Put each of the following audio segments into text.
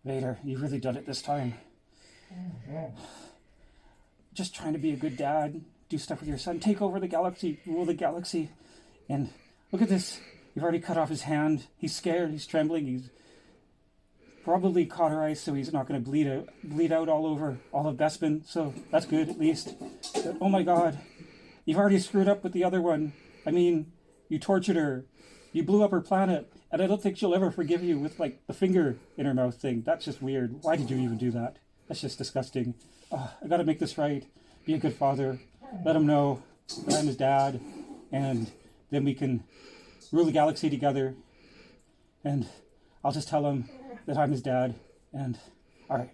Vader, you've really done it this time. Just trying to be a good dad, do stuff with your son, take over the galaxy, rule the galaxy. And look at this. You've already cut off his hand. He's scared, he's trembling, he's probably cauterized, so he's not going to bleed out all over all of Bespin. So that's good, at least. But, oh my God, you've already screwed up with the other one. I mean, you tortured her. You blew up her planet. And I don't think she'll ever forgive you with, like, the finger in her mouth thing. That's just weird. Why did you even do that? That's just disgusting. I gotta make this right. Be a good father. Let him know that I'm his dad. And then we can rule the galaxy together. And I'll just tell him that I'm his dad. And, all right,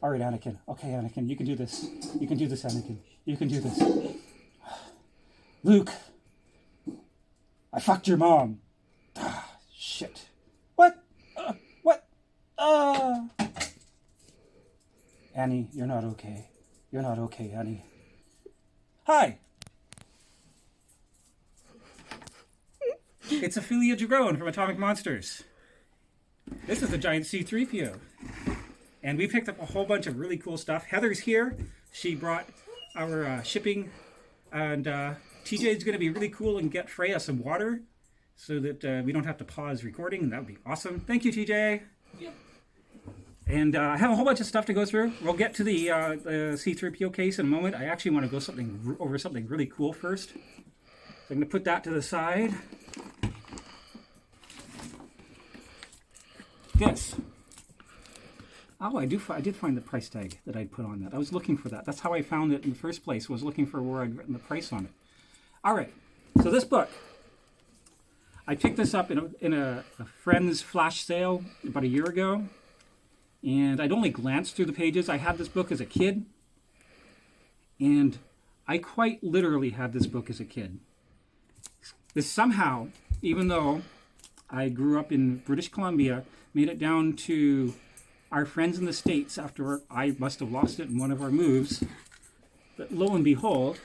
Anakin. Okay, Anakin, you can do this. You can do this, Anakin. You can do this. Luke, I fucked your mom. Shit. What? What? Annie, you're not okay. You're not okay, Annie. Hi. It's Ophelia Drone from Atomic Monsters. This is the giant C-3PO. And we picked up a whole bunch of really cool stuff. Heather's here. She brought our shipping. And TJ's going to be really cool and get Freya some water so that we don't have to pause recording. And that would be awesome. Thank you, TJ. Yep. And I have a whole bunch of stuff to go through. We'll get to the C-3PO case in a moment. I actually want to go over something really cool first. So I'm going to put that to the side. This. Oh, I did find the price tag that I'd put on that. I was looking for that. That's how I found it in the first place, was looking for where I'd written the price on it. All right. So this book, I picked this up in a friend's flash sale about a year ago. And I'd only glanced through the pages. I had this book as a kid. And I quite literally had this book as a kid. This somehow, even though I grew up in British Columbia, made it down to our friends in the States after I must have lost it in one of our moves. But lo and behold,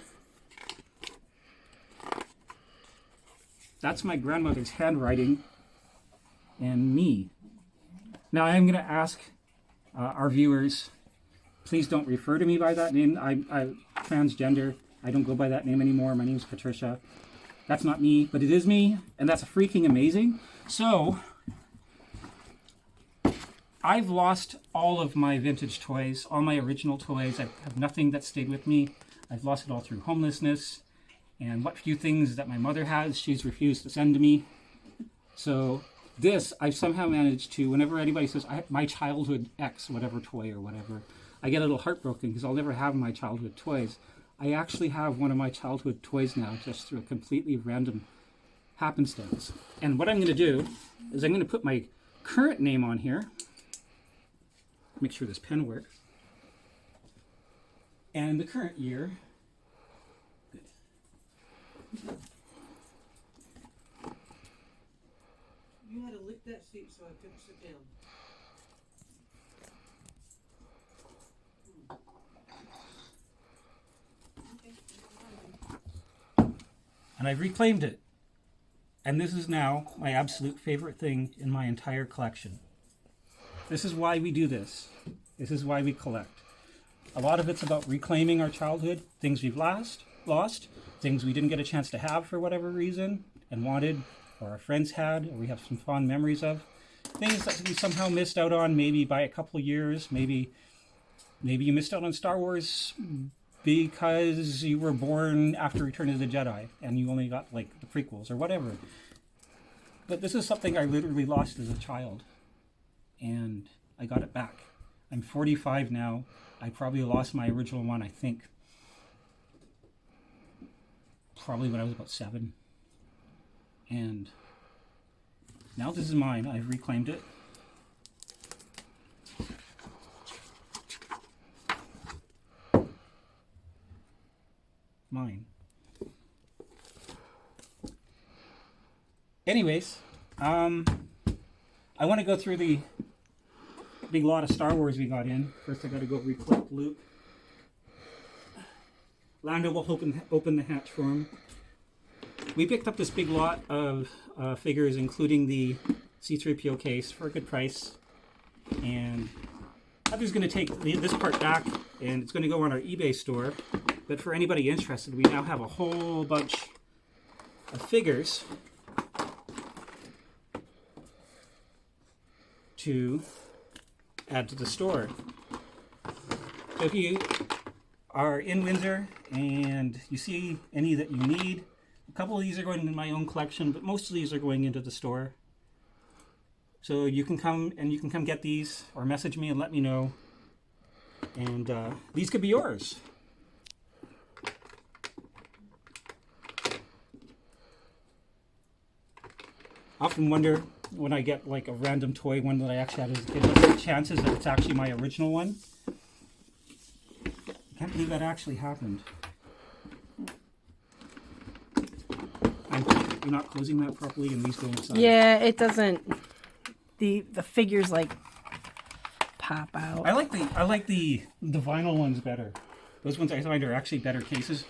that's my grandmother's handwriting and me. Now I am going to ask our viewers, please don't refer to me by that name. I'm transgender. I don't go by that name anymore. My name's Patricia. That's not me, but it is me, and that's freaking amazing. So, I've lost all of my vintage toys, all my original toys. I have nothing that stayed with me. I've lost it all through homelessness, and what few things that my mother has, she's refused to send to me. So, this, I've somehow managed to, whenever anybody says, my childhood X, whatever toy or whatever, I get a little heartbroken because I'll never have my childhood toys. I actually have one of my childhood toys now, just through a completely random happenstance. And what I'm going to do is I'm going to put my current name on here. Make sure this pen works. And the current year. You had to lick that seat so I couldn't sit down. And I've reclaimed it. And this is now my absolute favorite thing in my entire collection. This is why we do this. This is why we collect. A lot of it's about reclaiming our childhood, things we've lost, things we didn't get a chance to have for whatever reason and wanted, or our friends had, or we have some fond memories of. Things that we somehow missed out on, maybe by a couple of years. Maybe you missed out on Star Wars because you were born after Return of the Jedi and you only got like the prequels or whatever. But this is something I literally lost as a child, and I got it back. I'm 45 now. I probably lost my original one, I think, probably when I was about 7. And now this is mine. I've reclaimed it. Mine. Anyways, I want to go through the big lot of Star Wars we got in. First I got to go recollect Luke. Lando will open the hatch for him. We picked up this big lot of figures, including the C-3PO case, for a good price. And Heather's going to take this part back, and it's going to go on our eBay store. But for anybody interested, we now have a whole bunch of figures to add to the store. So if you are in Windsor and you see any that you need, a couple of these are going into my own collection, but most of these are going into the store. So you can come get these, or message me and let me know. And these could be yours. I often wonder when I get like a random toy, one that I actually had as a kid, what's the chances that it's actually my original one? I can't believe that actually happened. You're not closing that properly, and these go inside. Yeah, it doesn't. The figures like pop out. I like the vinyl ones better. Those ones I find are actually better cases.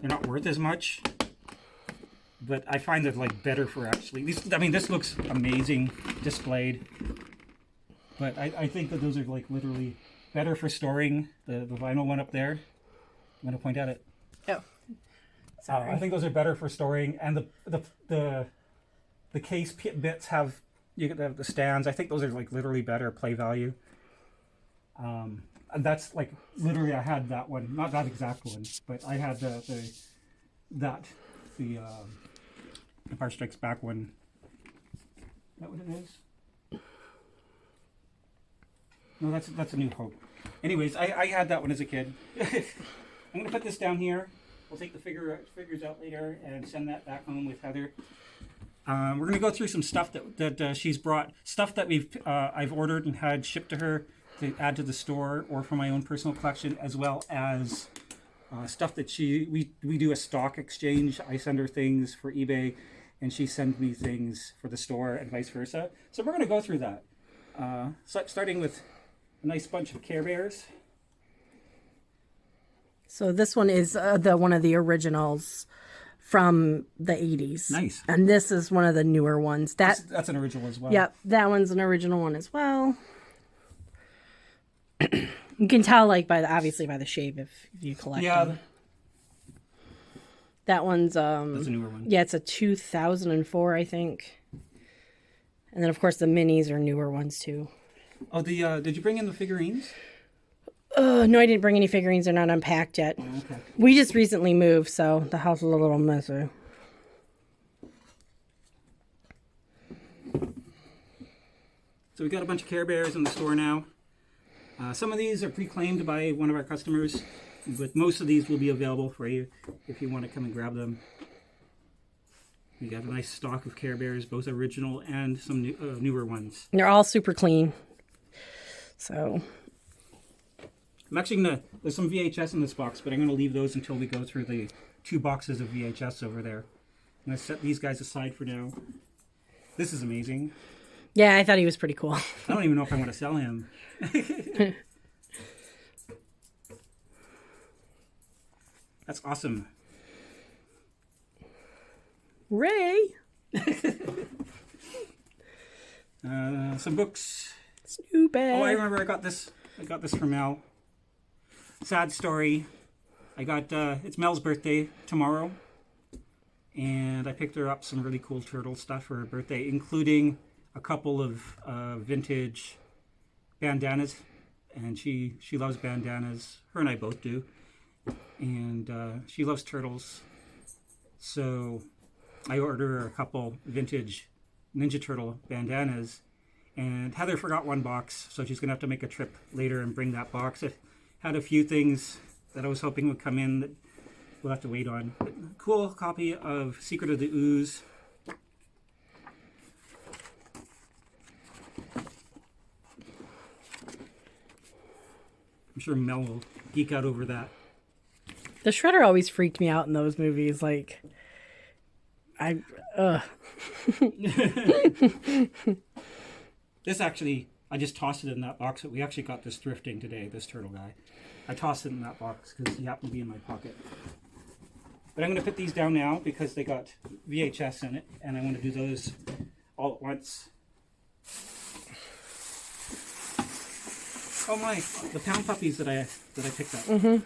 They're not worth as much, but I find they're like better for actually these. I mean, this looks amazing displayed, but I think that those are like literally better for storing. The vinyl one up there. I'm gonna point at it. Oh, sorry. I think those are better for storing, and the case bits have the stands. I think those are like literally better play value. And that's like literally I had that one, not that exact one, but I had the Empire Strikes Back one. Is that what it is? No, that's a New Hope. Anyways, I had that one as a kid. I'm gonna put this down here. We'll take the figures out later and send that back home with Heather. We're going to go through some stuff that she's brought, stuff that I've ordered and had shipped to her to add to the store or for my own personal collection, as well as stuff that we do a stock exchange. I send her things for eBay, and she sends me things for the store, and vice versa. So we're going to go through that. Starting with a nice bunch of Care Bears. So this one is one of the originals from the 80s. Nice. And this is one of the newer ones. That's an original as well. Yep, that one's an original one as well. You can tell, like, obviously by the shape if you collect them. That one's that's a newer one. Yeah, it's a 2004, I think. And then of course the minis are newer ones too. Oh, did you bring in the figurines? No, I didn't bring any figurines. They're not unpacked yet. Oh, okay. We just recently moved, so the house is a little messy. So we got a bunch of Care Bears in the store now. Some of these are pre-claimed by one of our customers, but most of these will be available for you if you want to come and grab them. We got a nice stock of Care Bears, both original and some newer ones. They're all super clean. So I'm actually there's some VHS in this box, but I'm gonna leave those until we go through the 2 boxes of VHS over there. I'm gonna set these guys aside for now. This is amazing. yeah, I thought he was pretty cool. I don't even know if I want to sell him. That's awesome. Ray. Some books. Snoopy. Oh, I remember I got this from Mel. Sad story. I got it's Mel's birthday tomorrow, and I picked her up some really cool turtle stuff for her birthday, including a couple of vintage bandanas, and she loves bandanas. Her and I both do, and she loves turtles. So I ordered her a couple vintage Ninja Turtle bandanas, and Heather forgot one box, so she's gonna have to make a trip later and bring that box. It had a few things that I was hoping would come in that we'll have to wait on. But cool copy of Secret of the Ooze. I'm sure Mel will geek out over that. The Shredder always freaked me out in those movies. Like, This actually, I just tossed it in that box. We actually got this thrifting today, this turtle guy. I tossed it in that box because he happened to be in my pocket. But I'm going to put these down now because they got VHS in it, and I want to do those all at once. Oh my, the pound puppies that I picked up. Mm-hmm.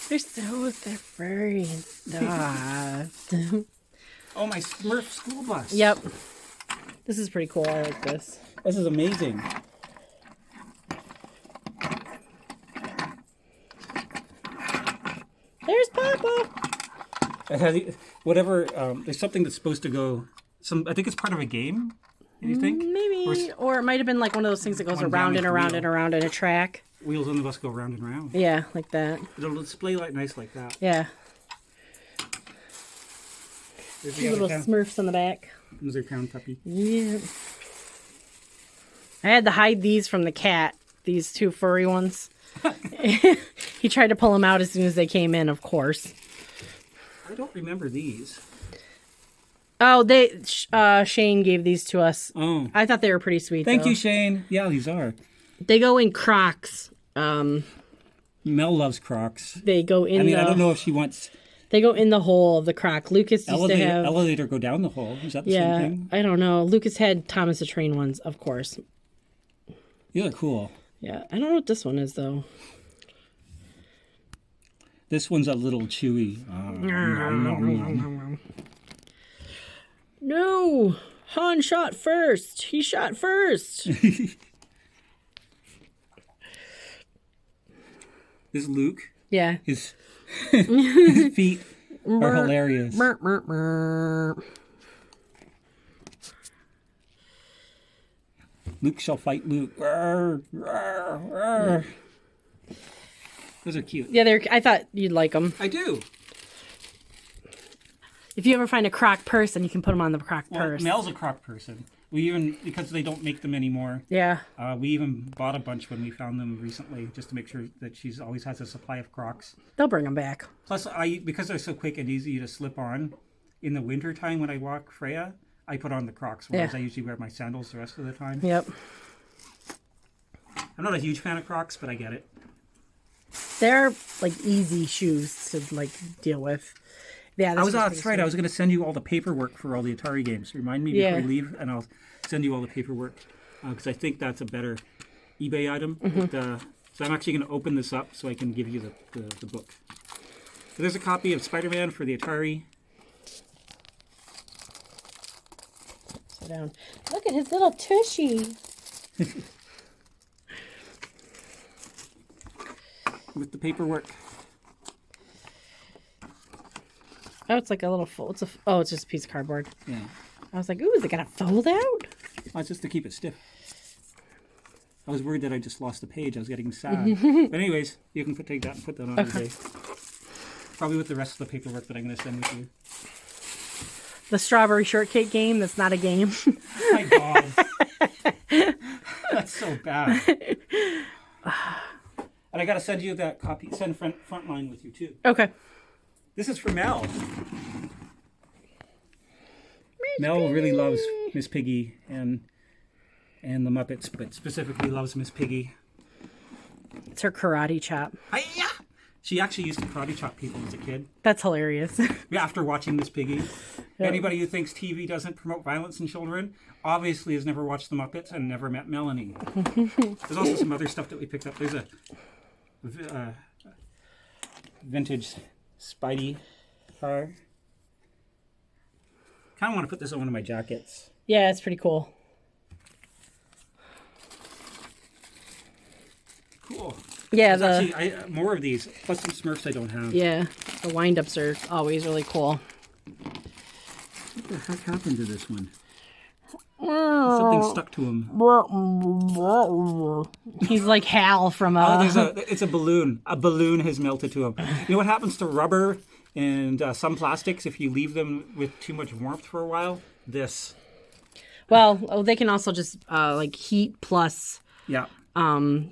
They're furry and stuff. Oh, my Smurf school bus. Yep. This is pretty cool. I like this. This is amazing. There's Papa. It has whatever. There's something that's supposed to go. I think it's part of a game. Do you think? Maybe, or it might have been like one of those things that goes One around and damaged around wheel. and around in a track. Wheels on the bus go round and round. Yeah, like that. It'll display like nice like that. Yeah. There's Two the little other pound, Smurfs on the back. there's their pound puppy. Yeah. I had to hide these from the cat. These two furry ones. He tried to pull them out as soon as they came in, of course. I don't remember these. Oh, Shane gave these to us. Oh. I thought they were pretty sweet. Thank though. you, Shane. Yeah, these are. They go in Crocs. Mel loves Crocs. They go in. I don't know if she wants They go in the hole of the Croc. Lucas used to have. elevator go down the hole. Is that the same thing? I don't know. Lucas had Thomas the Train ones, of course. These are cool. Yeah, I don't know what this one is though. This one's a little chewy. No, Han shot first. He shot first. This Luke, Yeah. his feet are hilarious. Burp, burp, burp. Luke shall fight Luke. Rawr, rawr, rawr. Those are cute. Yeah, I thought you'd like them. I do. If you ever find a Croc person, you can put them on the Croc purse. Mel's a Croc person. We even, because they don't make them anymore, Yeah. we even bought a bunch when we found them recently, just to make sure that she's always has a supply of Crocs. They'll bring them back. Plus, because they're so quick and easy to slip on, in the winter time when I walk Freya, I put on the Crocs, whereas Yeah. I usually wear my sandals the rest of the time. Yep. I'm not a huge fan of Crocs, but I get it. They're like easy shoes to like deal with. Yeah, That's right. I was going to send you all the paperwork for all the Atari games. Remind me before we leave, and I'll send you all the paperwork because I think that's a better eBay item. Mm-hmm. But, so I'm actually going to open this up so I can give you the book. So there's a copy of Spider-Man for the Atari. Sit down. Look at his little tushy. With the paperwork. Oh, it's like a little fold. It's just a piece of cardboard. Yeah. I was like, ooh, is it gonna fold out? Oh, it's just to keep it stiff. I was worried that I just lost the page. I was getting sad. But anyways, you can take that and put that on today. Probably with the rest of the paperwork that I'm going to send with you. The strawberry shortcake game. That's not a game. Oh my God. That's so bad. And I got to send you that copy. Send Frontline with you too. Okay. This is for Mel. Mel really loves Miss Piggy and the Muppets, but specifically loves Miss Piggy. It's her karate chop. Hi-ya! She actually used to karate chop people as a kid. That's hilarious. After watching Miss Piggy. Anybody who thinks TV doesn't promote violence in children obviously has never watched the Muppets and never met Melanie. There's also some other stuff that we picked up. There's a vintage Spidey car. Kind of want to put this on one of my jackets. Yeah, it's pretty cool. Cool. Yeah, There's actually more of these, plus some Smurfs I don't have. Yeah, the wind-ups are always really cool. What the heck happened to this one? Something stuck to him. He's like Hal from It's a balloon. A balloon has melted to him. You know what happens to rubber and some plastics if you leave them with too much warmth for a while? This. Well, they can also just like heat plus Yeah.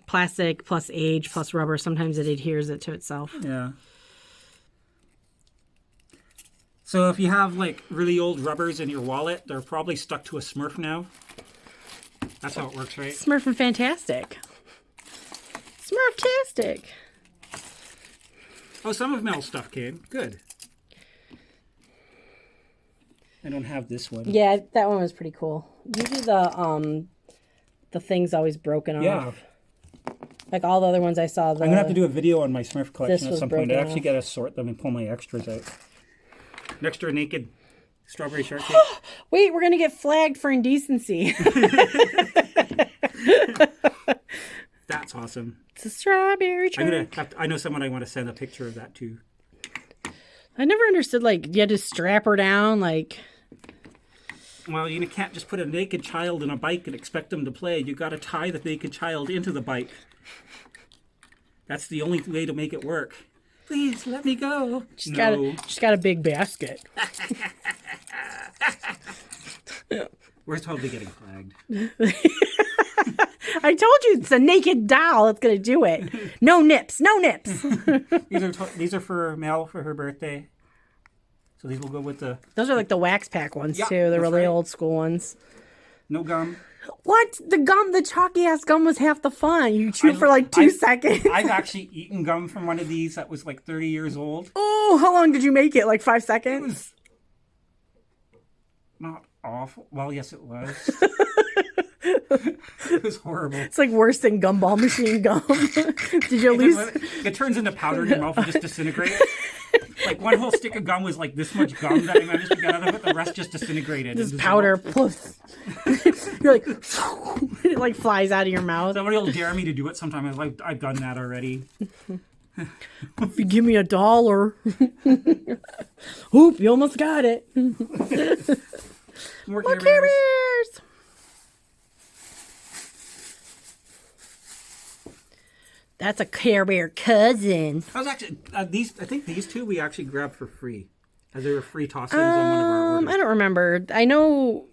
plastic plus age plus rubber. Sometimes it adheres it to itself. Yeah. So if you have like really old rubbers in your wallet, they're probably stuck to a Smurf now. That's how it works, right? Smurfing fantastic. Smurftastic. Oh, some of Mel's stuff came. Good. I don't have this one. Yeah, that one was pretty cool. Usually the thing's always broken off. Yeah. Like all the other ones I saw. I'm gonna have to do a video on my Smurf collection at was some point. I broken actually off. gotta sort them and pull my extras out. An extra naked strawberry shortcake. Wait, we're gonna get flagged for indecency. That's awesome. It's a strawberry I'm gonna truck. have to, I know someone I want to send a picture of that to. I never understood, like, you had to strap her down, like... Well, you can't just put a naked child in a bike and expect them to play. You got to tie the naked child into the bike. That's the only way to make it work. Please let me go. She's got a big basket. We're totally getting flagged. I told you it's a naked doll that's gonna do it. No nips, no nips. These are for Mel for her birthday. So these will go with the... Those are like the wax pack ones Yeah, too. The that's really right. old school ones. No gum. What? The chalky ass gum was half the fun. You chewed for like 2 seconds. I've actually eaten gum from one of these that was like 30 years old. Oh, how long did you make it? Like 5 It seconds? was not awful. Well, yes, it was. It was horrible. It's like worse than gumball machine gum. Did you lose? It turns into powder in your mouth and just disintegrates. Like one whole stick of gum was like this much gum that I managed to get out of it. The rest just disintegrated. This and powder, dissolved. poof. You're like, it like flies out of your mouth. Somebody will dare me to do it sometime. I'm like, I've done that already. If you give me $1. Oop, you almost got it. More More Care Bears. Care Bears. That's a Care Bear cousin. I was actually these. I think these two we actually grabbed for free, as they were free toss-ins on one of our orders. I don't remember. I know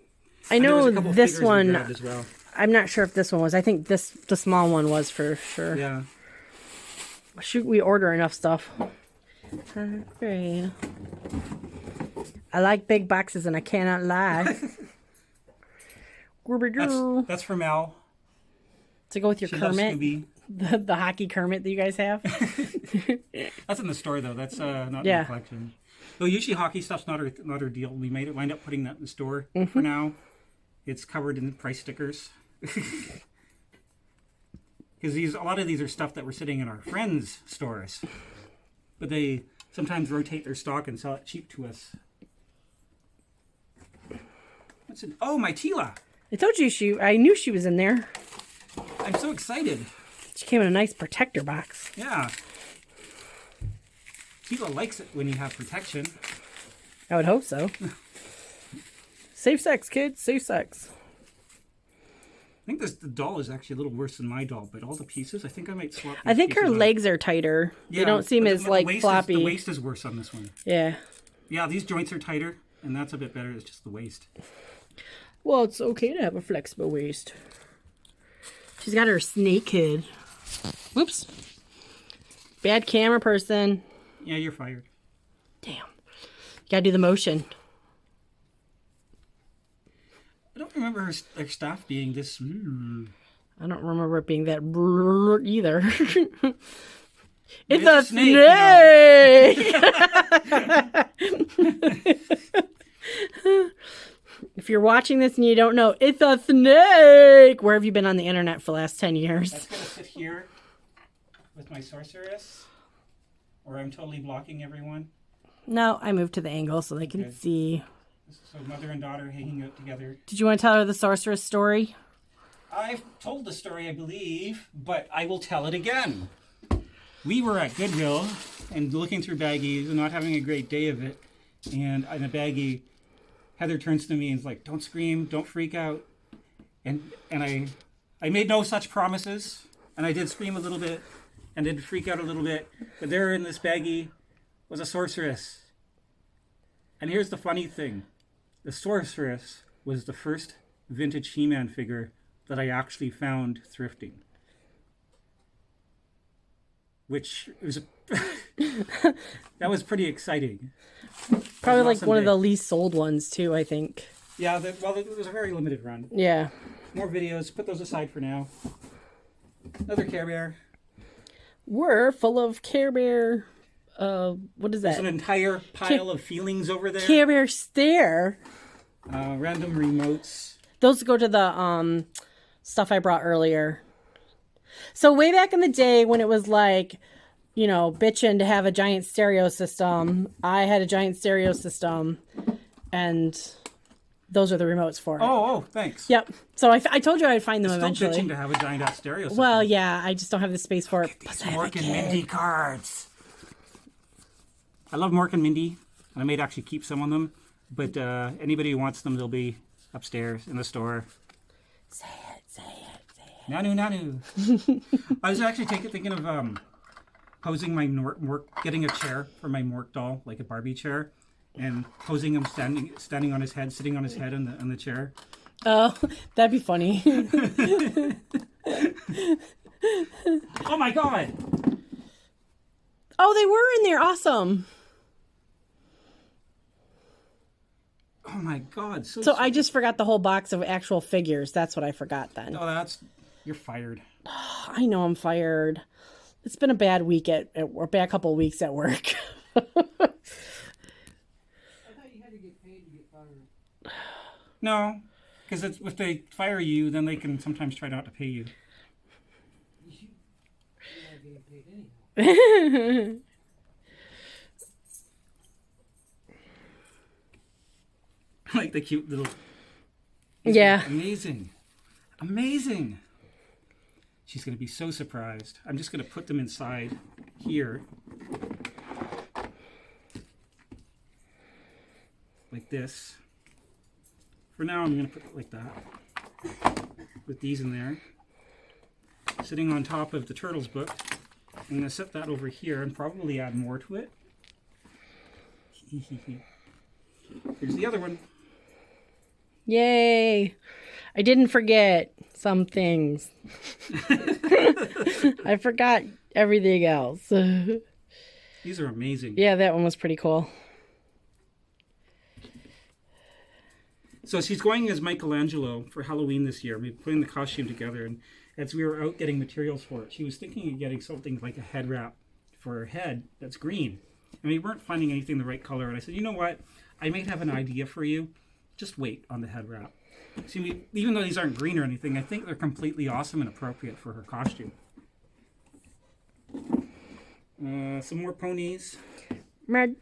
And there was a couple this figures we one. grabbed as well. I'm not sure if this one was. I think the small one was for sure. Yeah. Shoot, we order enough stuff. Great. I like big boxes, and I cannot lie. That's for Mel. To go with your She loves Kermit, Scooby. the hockey Kermit that you guys have. That's in the store though. That's not Yeah. in the collection. Though usually hockey stuff's not our deal. We wind up putting that in the store Mm-hmm. for now. It's covered in price stickers. Because a lot of these are stuff that were sitting in our friends' stores, but they sometimes rotate their stock and sell it cheap to us. What's it? Oh, my Tila! I told you I knew she was in there. I'm so excited. She came in a nice protector box. Yeah. Tila likes it when you have protection. I would hope so. Safe sex, kids. Safe sex. I think the doll is actually a little worse than my doll, but all the pieces, I think I might swap. I think her pieces out. legs are tighter. They don't seem but as the like waist floppy. the waist is worse on this one. Yeah. Yeah, these joints are tighter, and that's a bit better. It's just the waist. Well, it's okay to have a flexible waist. She's got her snake head. Whoops. Bad camera person. Yeah, you're fired. Damn. You gotta do the motion. I don't remember her staff being this. I don't remember it being that brrr either. It's It's a a snake, snake! If you're watching this and you don't know, it's a snake! Where have you been on the internet for the last 10 years? That's gonna sit here with my sorceress, or I'm totally blocking everyone. No, I moved to the angle so they can Okay. see. So mother and daughter hanging out together. Did you want to tell her the sorceress story? I've told the story, I believe, but I will tell it again. We were at Goodwill and looking through baggies and not having a great day of it. And in a baggie, Heather turns to me and is like, "Don't scream, don't freak out." And I made no such promises. And I did scream a little bit and did freak out a little bit. But there in this baggie was a sorceress. And here's the funny thing. The sorceress was the first vintage He-Man figure that I actually found thrifting. Which was that was pretty exciting. Probably an like awesome one of day. the least sold ones too, I think. Yeah, it was a very limited run. Yeah. More videos, put those aside for now. Another Care Bear. We're full of Care Bear. What is There's that? an entire pile of feelings over there. Care Bear Stare. Random remotes. Those go to the stuff I brought earlier. So way back in the day when it was like, you know, bitching to have a giant stereo system, I had a giant stereo system, and those are the remotes for it. Oh, thanks. Yep. So I told you I'd find them Still eventually. bitching to have a giant ass stereo system. Well, yeah, I just don't have the space for it. Plus, I have a Mork and kid. Mindy cards. I love Mork and Mindy. I might actually keep some of them, but anybody who wants them, they'll be upstairs in the store. Say it, say it, say it. Nanu. I was actually thinking of posing my Mork, getting a chair for my Mork doll, like a Barbie chair, and posing him standing on his head, sitting on his head in the chair. Oh, that'd be funny. Oh my god! Oh, they were in there. Awesome. Oh my god! So I just forgot the whole box of actual figures. That's what I forgot then. Oh, you're fired. I know I'm fired. It's been a bad week or bad couple of weeks at work. I thought you had to get paid to get fired. No, because if they fire you, then they can sometimes try not to pay you. You're not getting paid anyhow. Like the cute little. Yeah. Amazing. She's going to be so surprised. I'm just going to put them inside here. Like this. For now, I'm going to put it like that. With these in there. Sitting on top of the Turtles book. I'm going to set that over here and probably add more to it. Here's the other one. Yay. I didn't forget some things. I forgot everything else. These are amazing. Yeah, that one was pretty cool. So she's going as Michelangelo for Halloween this year. We're putting the costume together, and as we were out getting materials for it, she was thinking of getting something like a head wrap for her head that's green. And we weren't finding anything the right color. And I said, you know what? I might have an idea for you. Just wait on the head wrap. See, even though these aren't green or anything, I think they're completely awesome and appropriate for her costume. Some more ponies. Should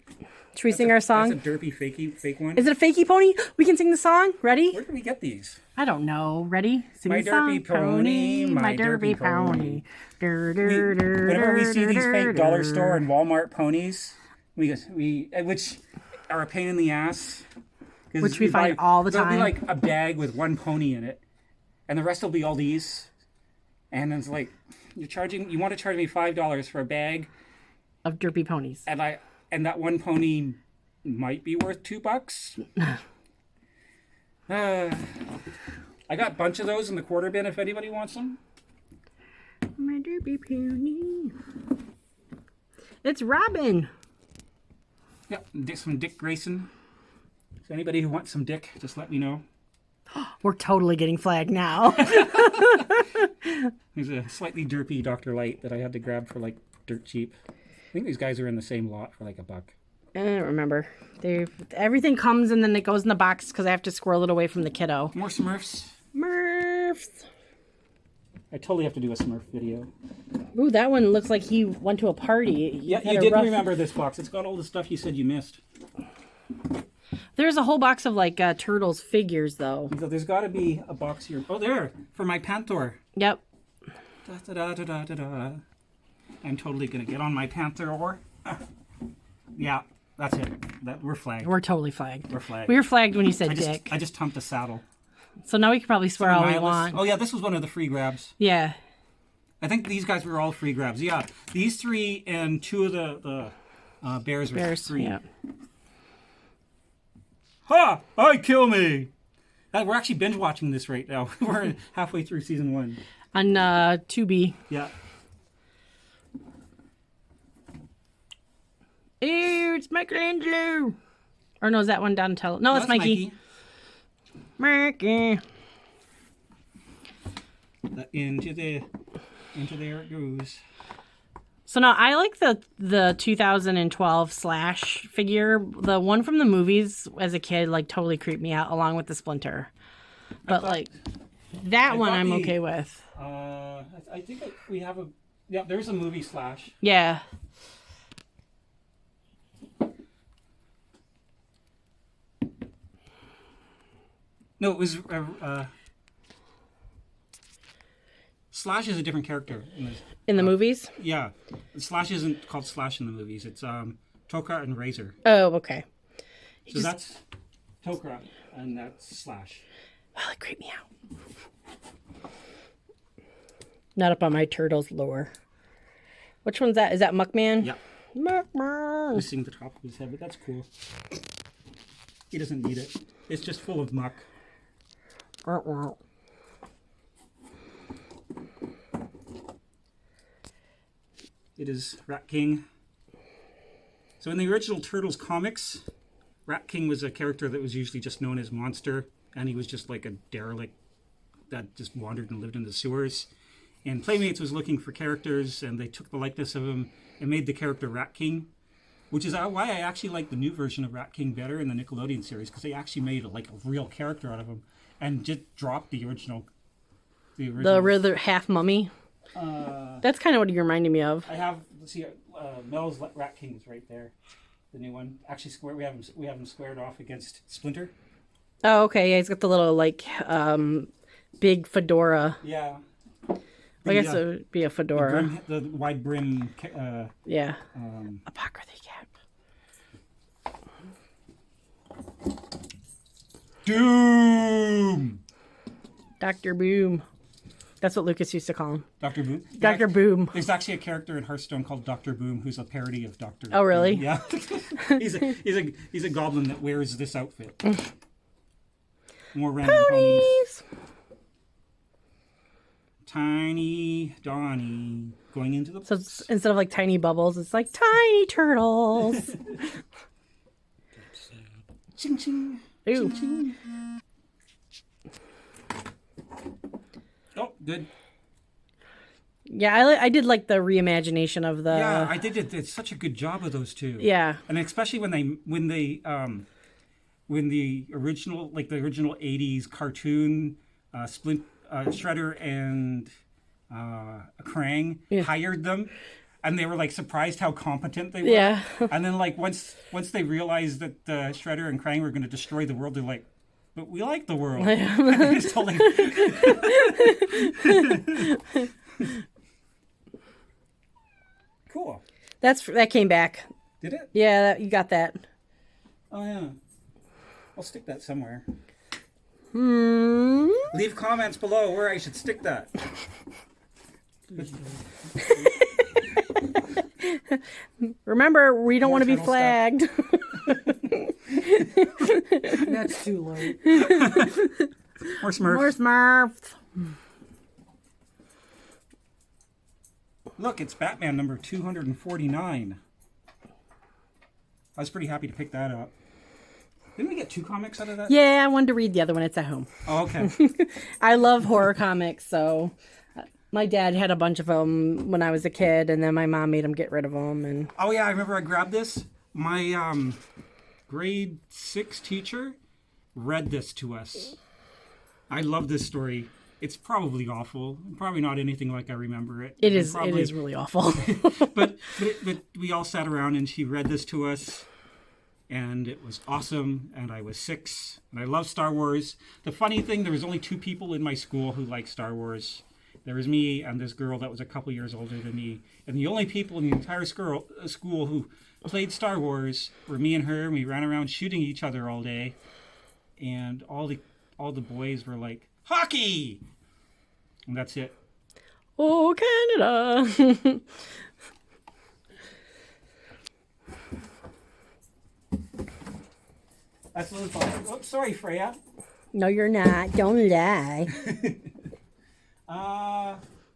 we sing our song? That's a derpy fake one. Is it a fakey pony? We can sing the song. Ready? Where did we get these? I don't know. Ready? Sing My the song. derpy pony, my derpy pony. Whenever we see these fake dollar store and Walmart ponies, which are a pain in the ass. Which we find all the time. There'll be like a bag with one pony in it, and the rest will be all these. And it's like, you want to charge me $5 for a bag of derpy ponies, and that one pony might be worth $2. I got a bunch of those in the quarter bin if anybody wants them. My derpy pony. It's Robin. Yep, some Dick Grayson. So anybody who wants some Dick, just let me know. We're totally getting flagged now. There's a slightly derpy Dr. Light that I had to grab for like dirt cheap. I think these guys are in the same lot for like $1. I don't remember. Everything comes and then it goes in the box because I have to squirrel it away from the kiddo. More Smurfs. Smurfs. I totally have to do a Smurf video. Ooh, that one looks like he went to a party. Yeah, you did remember this box. It's got all the stuff you said you missed. There's a whole box of like Turtles figures though. So there's got to be a box here. Oh, there, for my Panther. Yep. Da, da, da, da, da, da. I'm totally gonna get on my Panther. Yeah, that's it. We're flagged. We're totally flagged. We're flagged. We were flagged when you said Dick. I just humped a saddle. So now we can probably swear all we want. Oh yeah, this was one of the free grabs. Yeah. I think these guys were all free grabs. Yeah, these 3 and 2 of the bears were free. Yeah. Ha! I kill me! We're actually binge watching this right now. We're halfway through season 1. On Tubi. Yeah. Ew, it's Michelangelo. Or no, is that one Donatello? No, it's that's Mikey. Mikey. Into there it goes. So now I like the 2012 Slash figure. The one from the movies as a kid like totally creeped me out along with the Splinter. But That I've one got I'm the- okay with. I think that we have a. Yeah, there's a movie Slash. Yeah. No, it was. Slash is a different character. In the movies? Yeah, Slash isn't called Slash in the movies. It's Tok'ra and Razor. Oh, okay. So that's Tok'ra and that's Slash. Well, it creeped me out. Not up on my turtle's lure. Which one's that? Is that Muckman? Yeah, Muckman. missing the top of his head, but that's cool. He doesn't need it. It's just full of muck. It is Rat King. So in the original Turtles comics, Rat King was a character that was usually just known as Monster, and he was just like a derelict that just wandered and lived in the sewers. And Playmates was looking for characters, and they took the likeness of him and made the character Rat King, which is why I actually like the new version of Rat King better in the Nickelodeon series, because they actually made a real character out of him and just dropped the original. The rather half mummy. That's kind of what you reminded me of. I have. Let's see. Mel's Rat King is right there, the new one. Actually, square. We have him squared off against Splinter. Oh, okay. Yeah, he's got the little big fedora. Yeah. I guess it would be a fedora. The wide brim. Yeah. Apocryphy cap. Doom. Dr. Boom. That's what Lucas used to call him. Dr. Boom. Dr. Boom. There's actually a character in Hearthstone called Dr. Boom, who's a parody of Dr. Oh, really? Boom. Yeah. he's a goblin that wears this outfit. More random ponies. Ponies. Tiny Donnie going into the. So instead of like tiny bubbles, it's like tiny turtles. Ching ching. Ooh. Ching, ching. Oh, good. Yeah, I did like the reimagination of the. Yeah, I did such a good job of those two. Yeah. And especially when the original the original '80s cartoon Shredder and Krang hired them, and they were like surprised how competent they were. Yeah. And then once they realized that Shredder and Krang were going to destroy the world, they're like, "But we like the world." And it's totally... Cool. That came back. Did it? Yeah, you got that. Oh yeah. I'll stick that somewhere. Hmm. Leave comments below where I should stick that. Remember, we don't More want to be turtle flagged. That's too late. More Smurfs. More Smurfs. Look, it's Batman number 249. I was pretty happy to pick that up. Didn't we get 2 comics out of that? Yeah, I wanted to read the other one. It's at home. Oh, okay. I love horror comics, so my dad had a bunch of them when I was a kid, and then my mom made him get rid of them. And Oh yeah, I remember I grabbed this. My grade 6 teacher read this to us. I love this story. It's probably awful. Probably not anything like I remember it. it is Probably, really awful. but we all sat around and she read this to us, and it was awesome. And I was 6, and I love Star Wars. The funny thing, there was only 2 people in my school who liked Star Wars. There was me and this girl that was a couple years older than me, and the only people in the entire school who played Star Wars were me and her. And we ran around shooting each other all day, and all the boys were like, hockey, and that's it. Oh, Canada. That's really fun. Oops, sorry, Freya. No, you're not. Don't lie.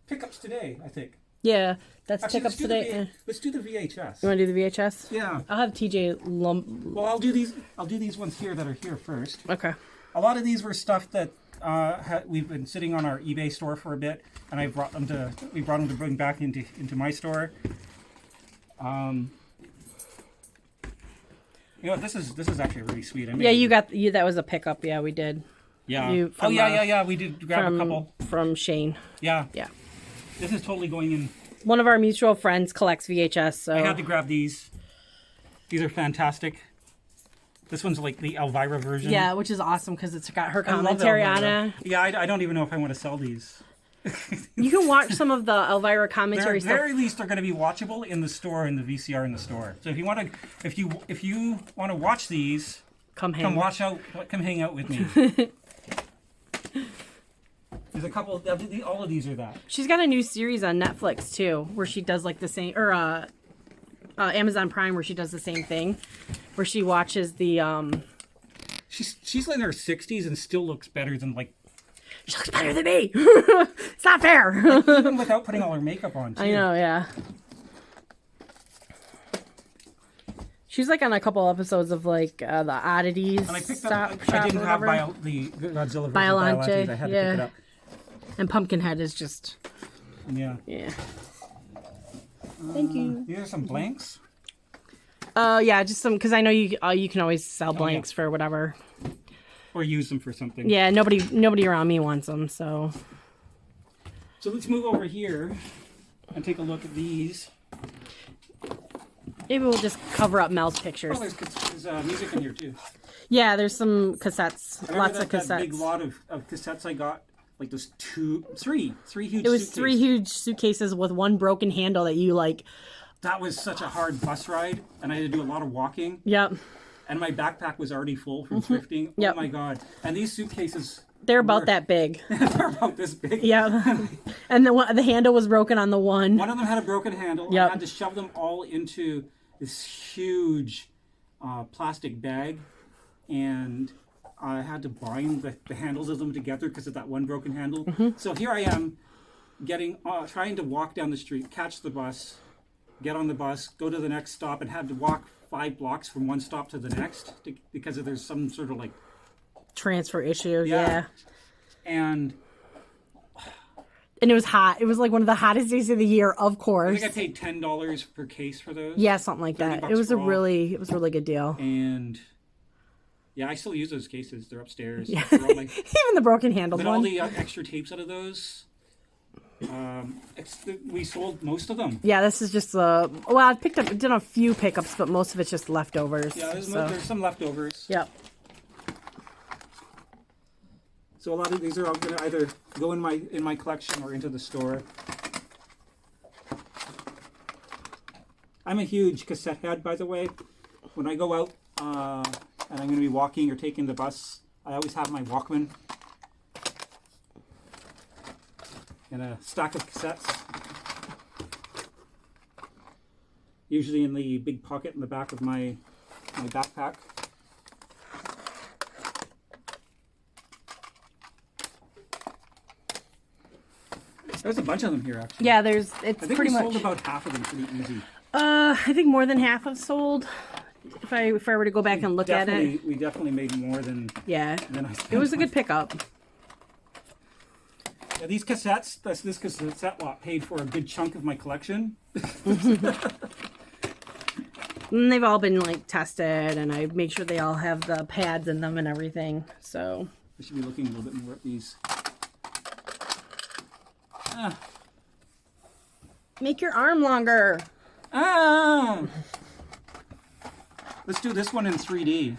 Pickups today, I think. Yeah, that's Actually, pickups today. Let's do the VHS. You want to do the VHS? Yeah. I'll have TJ Well, I'll do these ones here that are here first. Okay. A lot of these were stuff that we've been sitting on our eBay store for a bit, and we brought them to bring back into my store. You know what, this is actually really sweet. Yeah, you got that was a pickup. Yeah, we did. Yeah. from, yeah. We did grab a couple. from Shane. Yeah. Yeah. This is totally going in. One of our mutual friends collects VHS, so I had to grab these. These are fantastic. This one's like the Elvira version. yeah, which is awesome because it's got her I love commentary on Elvira. it. Yeah, I don't even know if I want to sell these. You can watch some of the Elvira They're commentary at stuff. very least they're going to be watchable in the store, in the VCR in the store. So if you want to, if you want to watch these, Come hang. come hang out with me. There's a couple. All of these are that. She's got a new series on Netflix too, where she does like the same, or Amazon Prime, where she does the same thing, where she watches the. She's in her 60s and still looks better than like. She looks better than me. It's not fair. Even without putting all her makeup on. Too. I know, yeah. She's like on a couple episodes of like the Oddities. And I picked shop, up. I didn't have the Godzilla versus Biolantes. I had to pick it up. And Pumpkinhead is just. Yeah. Thank you. These are some blanks. Yeah, just some because I know you can always sell blanks for whatever. Or use them for something. Yeah, nobody around me wants them, so. So let's move over here and take a look at these. Maybe we'll just cover up Mel's pictures. Oh, there's music in here too. Yeah, there's some cassettes. Lots of cassettes. That big lot of cassettes I got. Like those three huge. It was suitcases. 3 huge suitcases with one broken handle that you like. That was such a hard bus ride, and I had to do a lot of walking. Yep. And my backpack was already full from thrifting. Yep. Oh my god! And these suitcases. They're about that big. They're about this big. Yeah. And the handle was broken on the one. One of them had a broken handle. Yep. I had to shove them all into this huge plastic bag, and I had to bind the handles of them together because of that one broken handle. So here I am, trying to walk down the street, catch the bus, get on the bus, go to the next stop, and had to walk 5 blocks from one stop to the next because there's some sort of like Transfer issue. Yeah. And it was hot. It was like one of the hottest days of the year, of I course. think I paid $10 per case for those. Yeah, something like that. It was a really good deal. And yeah, I still use those cases. They're upstairs. Yeah. They're all Even the broken handle but one. all the extra tapes out of those. We sold most of them. Yeah, this is just I did a few pickups, but most of it's just leftovers. Yeah, there's some leftovers. Yep. So a lot of these are all going to either go in my collection or into the store. I'm a huge cassette head, by the way. When I go out and I'm going to be walking or taking the bus, I always have my Walkman and a stack of cassettes. Usually in the big pocket in the back of my backpack. There's a bunch of them here, actually. Yeah, I it's think pretty we much. sold about half of them pretty easy. I think more than half have sold. If I were to go back and look at it. We definitely made more than Yeah. I spent. It was a good pickup. Yeah, these cassettes, this cassette lot paid for a good chunk of my collection. And they've all been like tested, and I make sure they all have the pads in them and everything. So I should be looking a little bit more at these. make your arm longer. Let's do this one in 3D.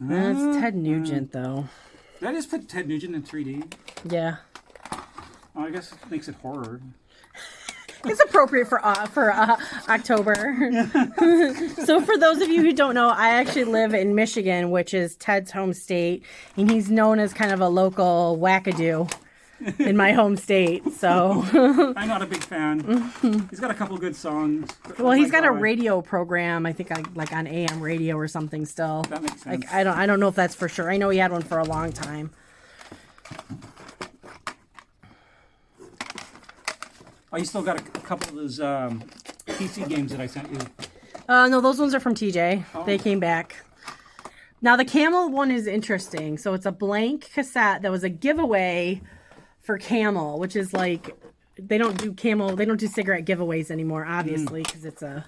That's Ted Nugent, though. Did I just put Ted Nugent in 3D? Yeah. Oh, I guess it makes it horror. It's appropriate for October. So for those of you who don't know, I actually live in Michigan, which is Ted's home state, and he's known as kind of a local wackadoo in my home state. So I'm not a big fan. He's got a couple good songs. well, he's got a radio program, I think, like on AM radio or something still. That makes sense. Like I don't know if that's for sure. I know he had one for a long time. Oh, you still got a couple of those PC games that I sent you. No, those ones are from TJ. Oh. They came back. Now the Camel one is interesting. So it's a blank cassette that was a giveaway for Camel, which is like they don't do cigarette giveaways anymore, obviously, because it's a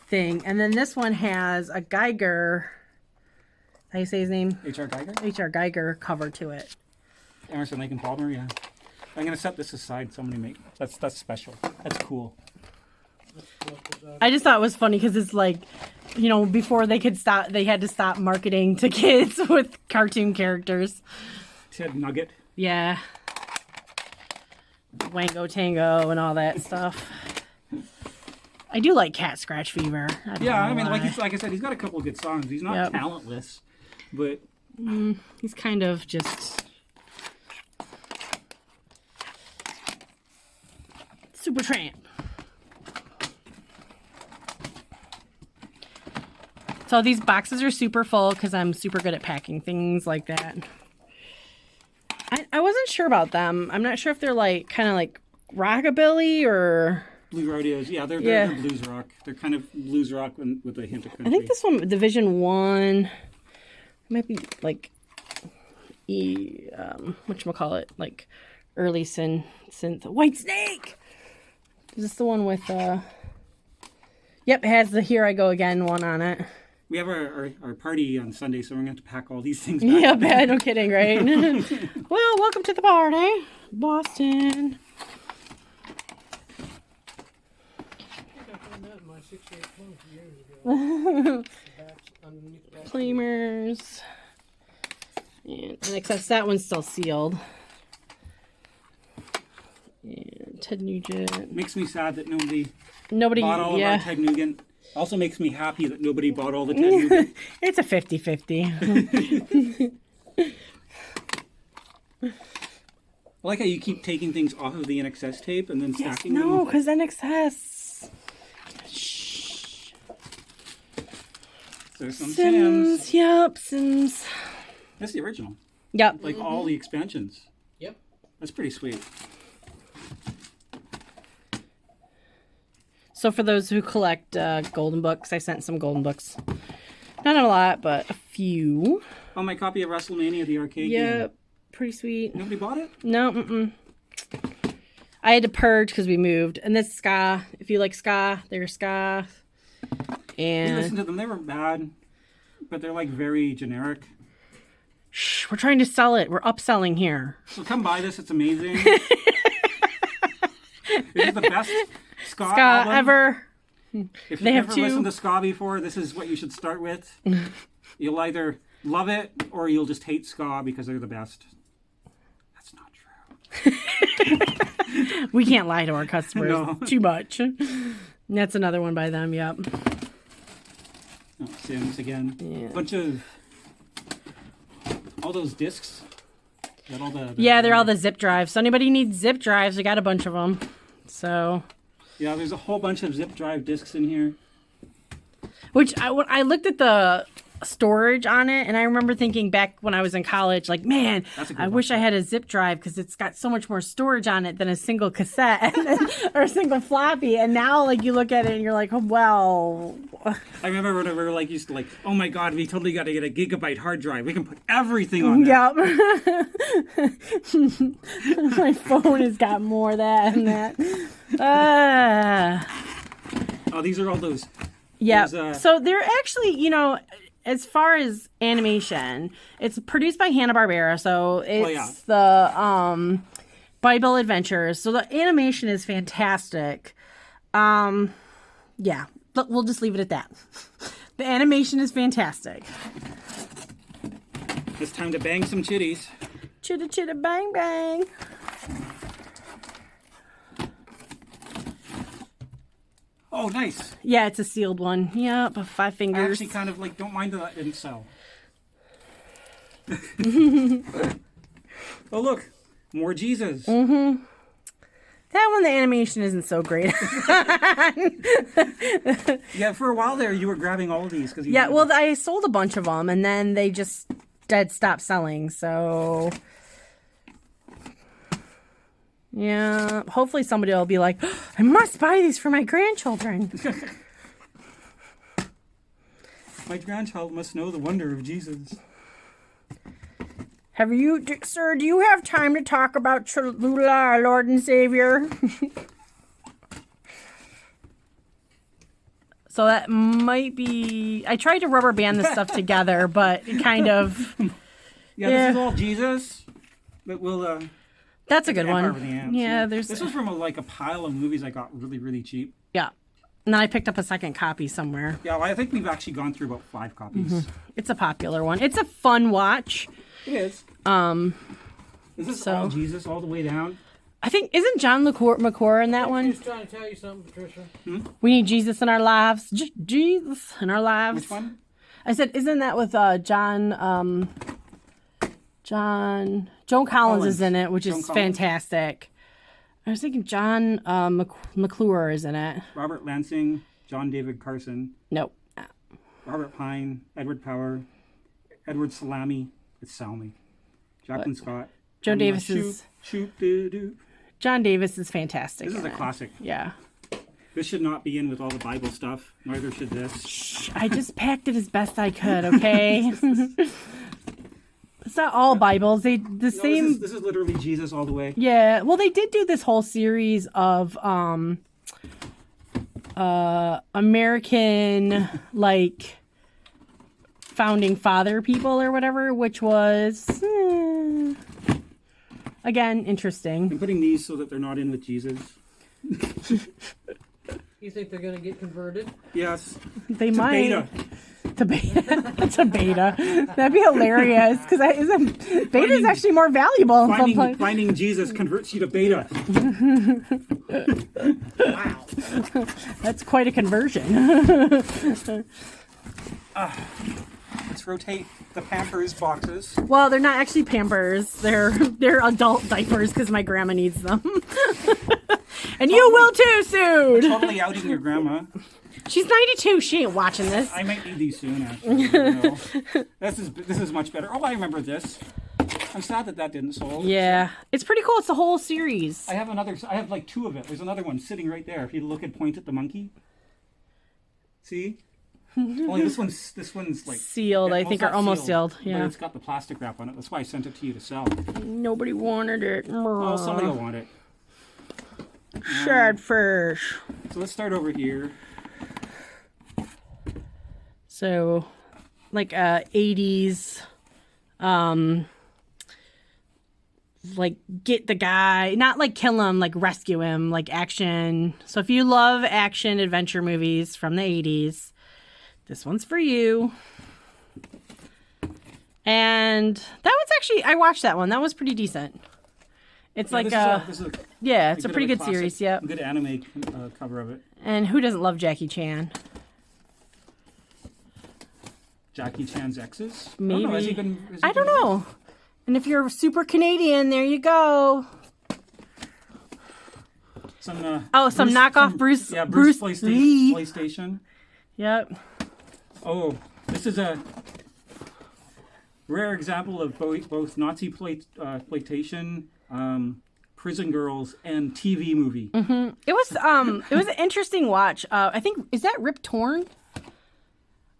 thing. And then this one has a Geiger How you say his name? H.R. Geiger? H.R. Geiger cover to it. Emerson, Lake and Palmer, yeah. I'm going to set this aside. Somebody make... That's special. That's cool. I just thought it was funny because it's like, you know, before they had to stop marketing to kids with cartoon characters. Ted Nugget. Yeah. Wango Tango and all that stuff. I do like Cat Scratch Fever. Yeah, I mean, like I said, he's got a couple of good songs. He's not talentless, but... he's kind of just... Supertramp. So these boxes are super full because I'm super good at packing things like that. I wasn't sure about them. I'm not sure if they're like kind of like rockabilly or... Blues rodeos, yeah, they're blues rock. They're kind of blues rock with a hint of country. I think this one, Division 1, might be like, whatchamacallit, like early synth. White Snake! Is this the one with, Yep, it has the Here I Go Again one on it. We have our party on Sunday, so we're going to have to pack all these things back. Yeah, bad, no kidding, right? Well, welcome to the party, Boston. Claimers. And except that one's still sealed. And Ted Nugent. Makes me sad that nobody bought all of our Ted Nugent. Also makes me happy that nobody bought all the Ted Nugent. It's a 50-50. I like how you keep taking things off of the NXS tape and then stacking them. No, because NXS. There's some Sims. Yep, Sims. That's the original. Yep. Like all the expansions. Yep. That's pretty sweet. So for those who collect golden books, I sent some golden books. Not a lot, but a few. Oh, my copy of WrestleMania, the arcade game. Yep. Pretty sweet. Nobody bought it? No, I had to purge because we moved. And this ska. If you like ska, they're ska. And We listened to them. They were bad, but they're like very generic. Shh, we're trying to sell it. We're upselling here. So come buy this. It's amazing. This is the best ska album ever. If They you've have never two. listened to ska before, this is what you should start with. You'll either love it or you'll just hate ska because they're the best. That's not true. We can't lie to our customers No. too much. That's another one by them, yep. Oh, Sims again. Yeah. Bunch of all those discs. Got all the Yeah, they're all the zip drives. So anybody needs zip drives, we got a bunch of them. So, Yeah, there's a whole bunch of zip drive discs in here. which I looked at the storage on it, and I remember thinking back when I was in college, like, man, That's a good I one. wish I had a zip drive because it's got so much more storage on it than a single cassette or a single floppy. And now, like, you look at it and you're like, oh, well. I remember when we were like used to like, oh my god, we totally got to get a gigabyte hard drive. We can put everything on there. Yep. My phone has got more of that and that. Oh, these are all those. Yeah. There's, So they're actually, you know, as far as animation, it's produced by Hanna-Barbera. So it's the Bible Adventures. So the animation is fantastic. Yeah. But we'll just leave it at that. The animation is fantastic. It's time to bang some chitties. Chitta chitta bang bang. Oh, nice. Yeah, it's a sealed one. Yep, 5 I fingers. actually kind of like don't mind that it didn't sell. Oh, look. More Jesus. Mm-hmm. That one, the animation isn't so great. Yeah, for a while there, you were grabbing all these. Cause you Yeah, wanted well, them. I sold a bunch of them, and then they just stopped selling, so... Yeah, hopefully somebody will be like, oh, I must buy these for my grandchildren. My grandchild must know the wonder of Jesus. Have you, sir, do you have time to talk about Cholula, our Lord and Savior? So So that might be. I tried to rubber band this stuff together, but it kind of. Yeah, this is all Jesus. But we'll. That's a good Empire one. with the Ants, Yeah, there's. This was from a pile of movies I got really, really cheap. Yeah. And then I picked up a second copy somewhere. Yeah, well, I think we've actually gone through about 5 copies. It's a popular one. It's a fun watch. It is. Is this so- all Jesus all the way down? I think, isn't John McClure in that I'm one? just trying to tell you something, Patricia. We need Jesus in our lives. Jesus in our lives. Which one? I said, isn't that with Joan Collins is in it, which Joan is Collins. fantastic. I was thinking John McClure is in it. Robert Lansing, John David Carson, Nope. Robert Pine, Edward Power, Edward Salami, it's Salmi, Jacqueline Scott. Joe and, Davis is Shoot-doo-doo. John Davis is fantastic. This is in a it. classic. Yeah. This should not be in with all the Bible stuff. Neither should this. I just packed it as best I could, okay? It's not all Bibles. The No, same. this is literally Jesus all the way. Yeah. Well, they did do this whole series of American founding father people or whatever, which was again interesting. I'm putting these so that they're not in with Jesus. You think they're going to get converted? Yes. They To might. beta. To beta. To beta. That'd be hilarious because beta is actually more valuable in some places. Finding Jesus converts you to beta. Wow. That's quite a conversion. Let's rotate the Pampers boxes. Well, they're not actually Pampers. They're adult diapers because my grandma needs them. And you will too soon. Totally outing your grandma. She's 92. She ain't watching this. I might need these soon, actually. I don't know. This is much better. Oh, I remember this. I'm sad that didn't sold. Yeah, it's pretty cool. It's the whole series. I have 2 of it. There's another one sitting right there. If you look and point at the monkey. See? Only this one's Sealed, I think, it's or not almost sealed. But Yeah. it's got the plastic wrap on it. That's why I sent it to you to sell. Nobody wanted it. Oh, somebody will want it. Sad fish. So let's start over here. So, 80s, get the guy, not kill him, rescue him, action. So if you love action adventure movies from the 80s, this one's for you. And that was actually, I watched that one. That was pretty decent. It's This is a it's a bit pretty of good classic, series. Yep. Good anime cover of it. And who doesn't love Jackie Chan? Jackie Chan's exes? Maybe. I don't know. I don't know. And if you're super Canadian, there you go. Some knockoff Bruce PlayStation. Lee. PlayStation. Yep. Oh, this is a rare example of both Nazi exploitation, prison girls, and TV movie. It was an interesting watch. I think, is that Rip Torn?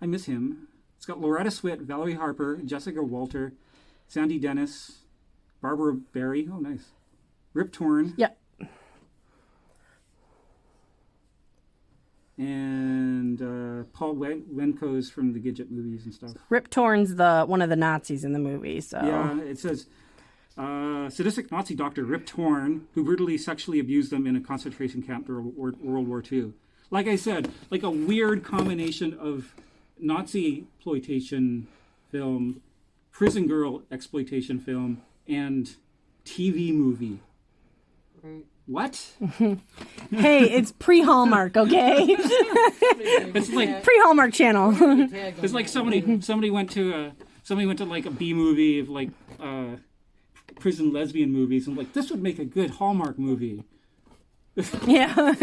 I miss him. It's got Loretta Swit, Valerie Harper, Jessica Walter, Sandy Dennis, Barbara Barry. Oh, nice. Rip Torn. Yep. And Paul Wenko's from the Gidget movies and stuff. Rip Torn's one of the Nazis in the movie. So Yeah, it says sadistic Nazi doctor Rip Torn, who brutally sexually abused them in a concentration camp during World War II. Like I said, a weird combination of Nazi exploitation film, prison girl exploitation film, and TV movie. What? Hey, it's pre-Hallmark, okay? It's like Pre-Hallmark channel. it's like somebody went to a B movie of prison lesbian movies and this would make a good Hallmark movie. Yeah.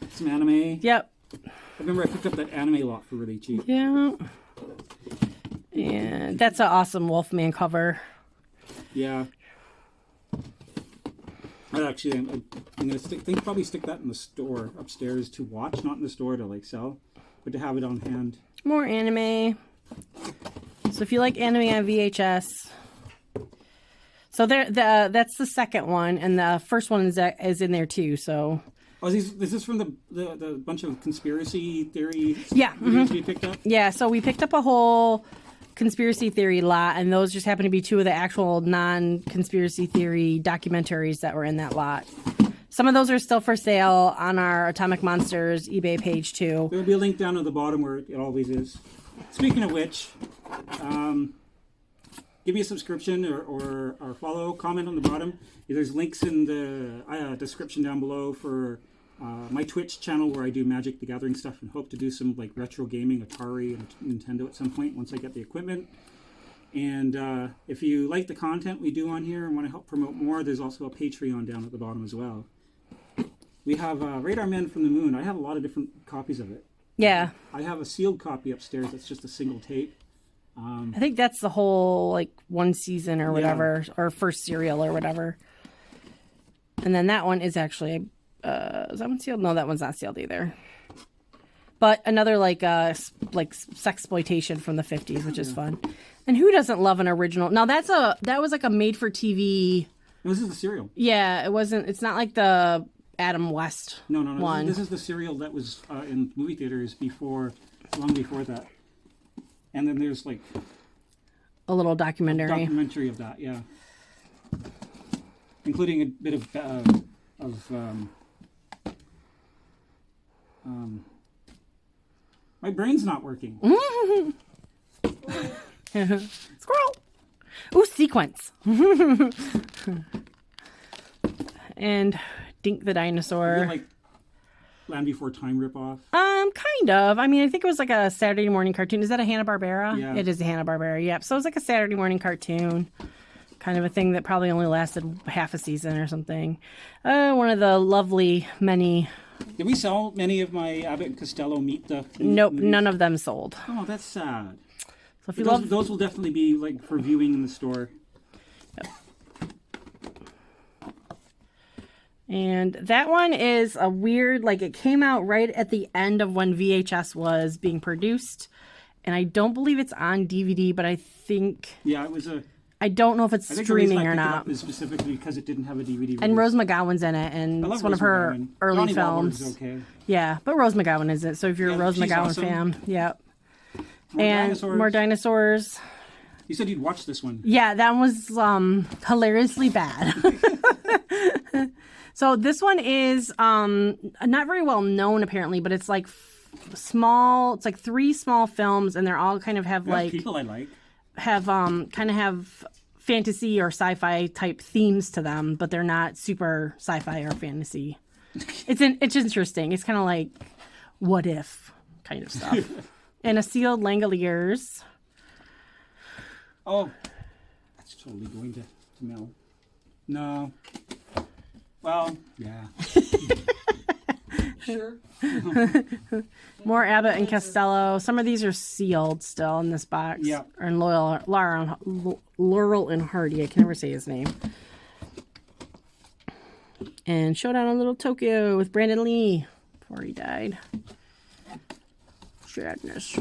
Some anime. Yep. I remember I picked up that anime lot for really cheap. Yeah. And that's an awesome Wolfman cover. Yeah. Actually, I'm gonna probably stick that in the store upstairs to watch, not in the store to sell, but to have it on hand. More anime. So if you like anime on VHS, so that's the second one, and the first one is in there too. So Oh, is this from the bunch of conspiracy theory Yeah. videos we picked up? Yeah, so we picked up a whole conspiracy theory lot, and those just happen to be two of the actual non-conspiracy theory documentaries that were in that lot. Some of those are still for sale on our Atomic Monsters eBay page, too. There'll be a link down at the bottom where it always is. Speaking of which, give me a subscription or follow, comment on the bottom. There's links in the description down below for my Twitch channel where I do Magic the Gathering stuff and hope to do some like retro gaming, Atari and Nintendo at some point once I get the equipment. And if you like the content we do on here and want to help promote more, there's also a Patreon down at the bottom as well. We have Radar Men from the Moon. I have a lot of different copies of it. Yeah. I have a sealed copy upstairs that's just a single tape. I think that's the whole, like, one season or whatever, or first serial or whatever. And then that one is actually, is that one sealed? No, that one's not sealed either. But another, like sexploitation from the 50s, which is fun. And who doesn't love an original? Now, that was like a made-for-TV. This is the serial. Yeah, it's not like the Adam West one. This is the serial that was in movie theaters long before that. And then there's like a little documentary of that, yeah, including a bit of my brain's not working. Squirrel. Ooh, sequence. And Dink the Dinosaur. Is it like Land Before Time ripoff? Kind of. I mean, I think it was like a Saturday morning cartoon. Is that a Hanna-Barbera? Yeah. It is a Hanna-Barbera, yep. So it was like a Saturday morning cartoon. Kind of a thing that probably only lasted half a season or something. One of the lovely many... Did we sell many of my Abbott and Costello meat stuff? Nope, none of them sold. Oh, that's sad. So if you those will definitely be like for viewing in the store. Yep. And that one is a weird, like it came out right at the end of when VHS was being produced. And I don't believe it's on DVD, but I think... Yeah, it was I don't know if it's streaming or not. Is specifically because it didn't have a DVD release. And Rose McGowan's in it, and it's one of her early Johnny films. Wahlberg's okay. Yeah, but Rose McGowan is it. So if you're a Rose McGowan awesome. fan, yep. More more dinosaurs. You said you'd watch this one. Yeah, that one was hilariously bad. So this one is not very well known apparently, but it's like small. It's like 3 small films, and they're all kind of have like people I like. Have kind of have fantasy or sci-fi type themes to them, but they're not super sci-fi or fantasy. It's interesting. It's kind of like what if kind of stuff. And a sealed Langoliers. Oh, that's totally going to melt. No. Well, yeah. Sure. More Abbott and Costello. Some of these are sealed still in this box. Yeah. Or in Laurel and Hardy. I can never say his name. And Showdown on Little Tokyo with Brandon Lee before he died. Sadness.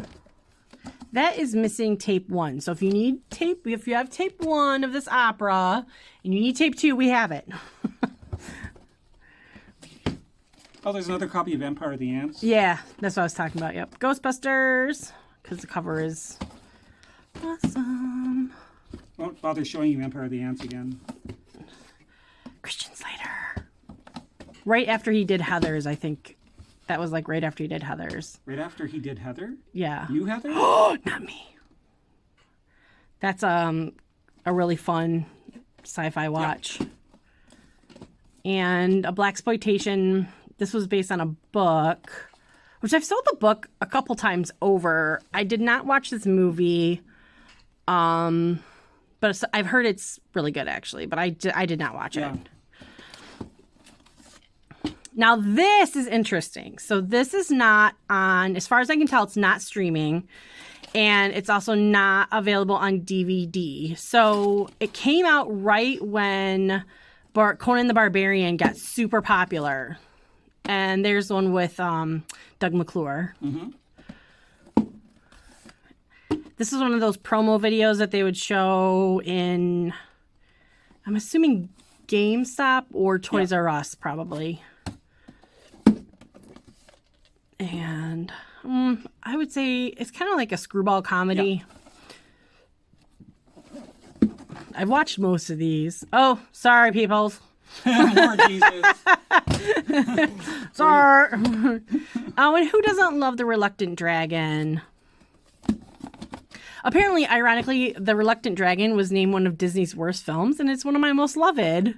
That is missing tape 1. So if you have tape 1 of this opera and you need tape 2, we have it. Oh, there's another copy of Empire of the Ants. Yeah, that's what I was talking about. Yep. Ghostbusters, because the cover is awesome. Won't bother showing you Empire of the Ants again. Christian Slater. Right after he did Heathers, I think. That was like right after he did Heathers. Right after he did Heather? Yeah. You Heather? Oh, not me. That's a really fun sci-fi watch. Yep. And a blaxploitation. This was based on a book, which I've sold the book a couple times over. I did not watch this movie, but I've heard it's really good actually. But I did not watch it. Now this is interesting. So this is not on, as far as I can tell, it's not streaming, and it's also not available on DVD. So it came out right when Conan the Barbarian got super popular. And there's one with Doug McClure. Mm-hmm. This is one of those promo videos that they would show in, I'm assuming GameStop or Toys R Us, probably. And I would say it's kind of like a screwball comedy. I've watched most of these. Oh, sorry, peoples. More Jesus. Sorry. Oh, and who doesn't love The Reluctant Dragon? Apparently, ironically, The Reluctant Dragon was named one of Disney's worst films, and it's one of my most loved.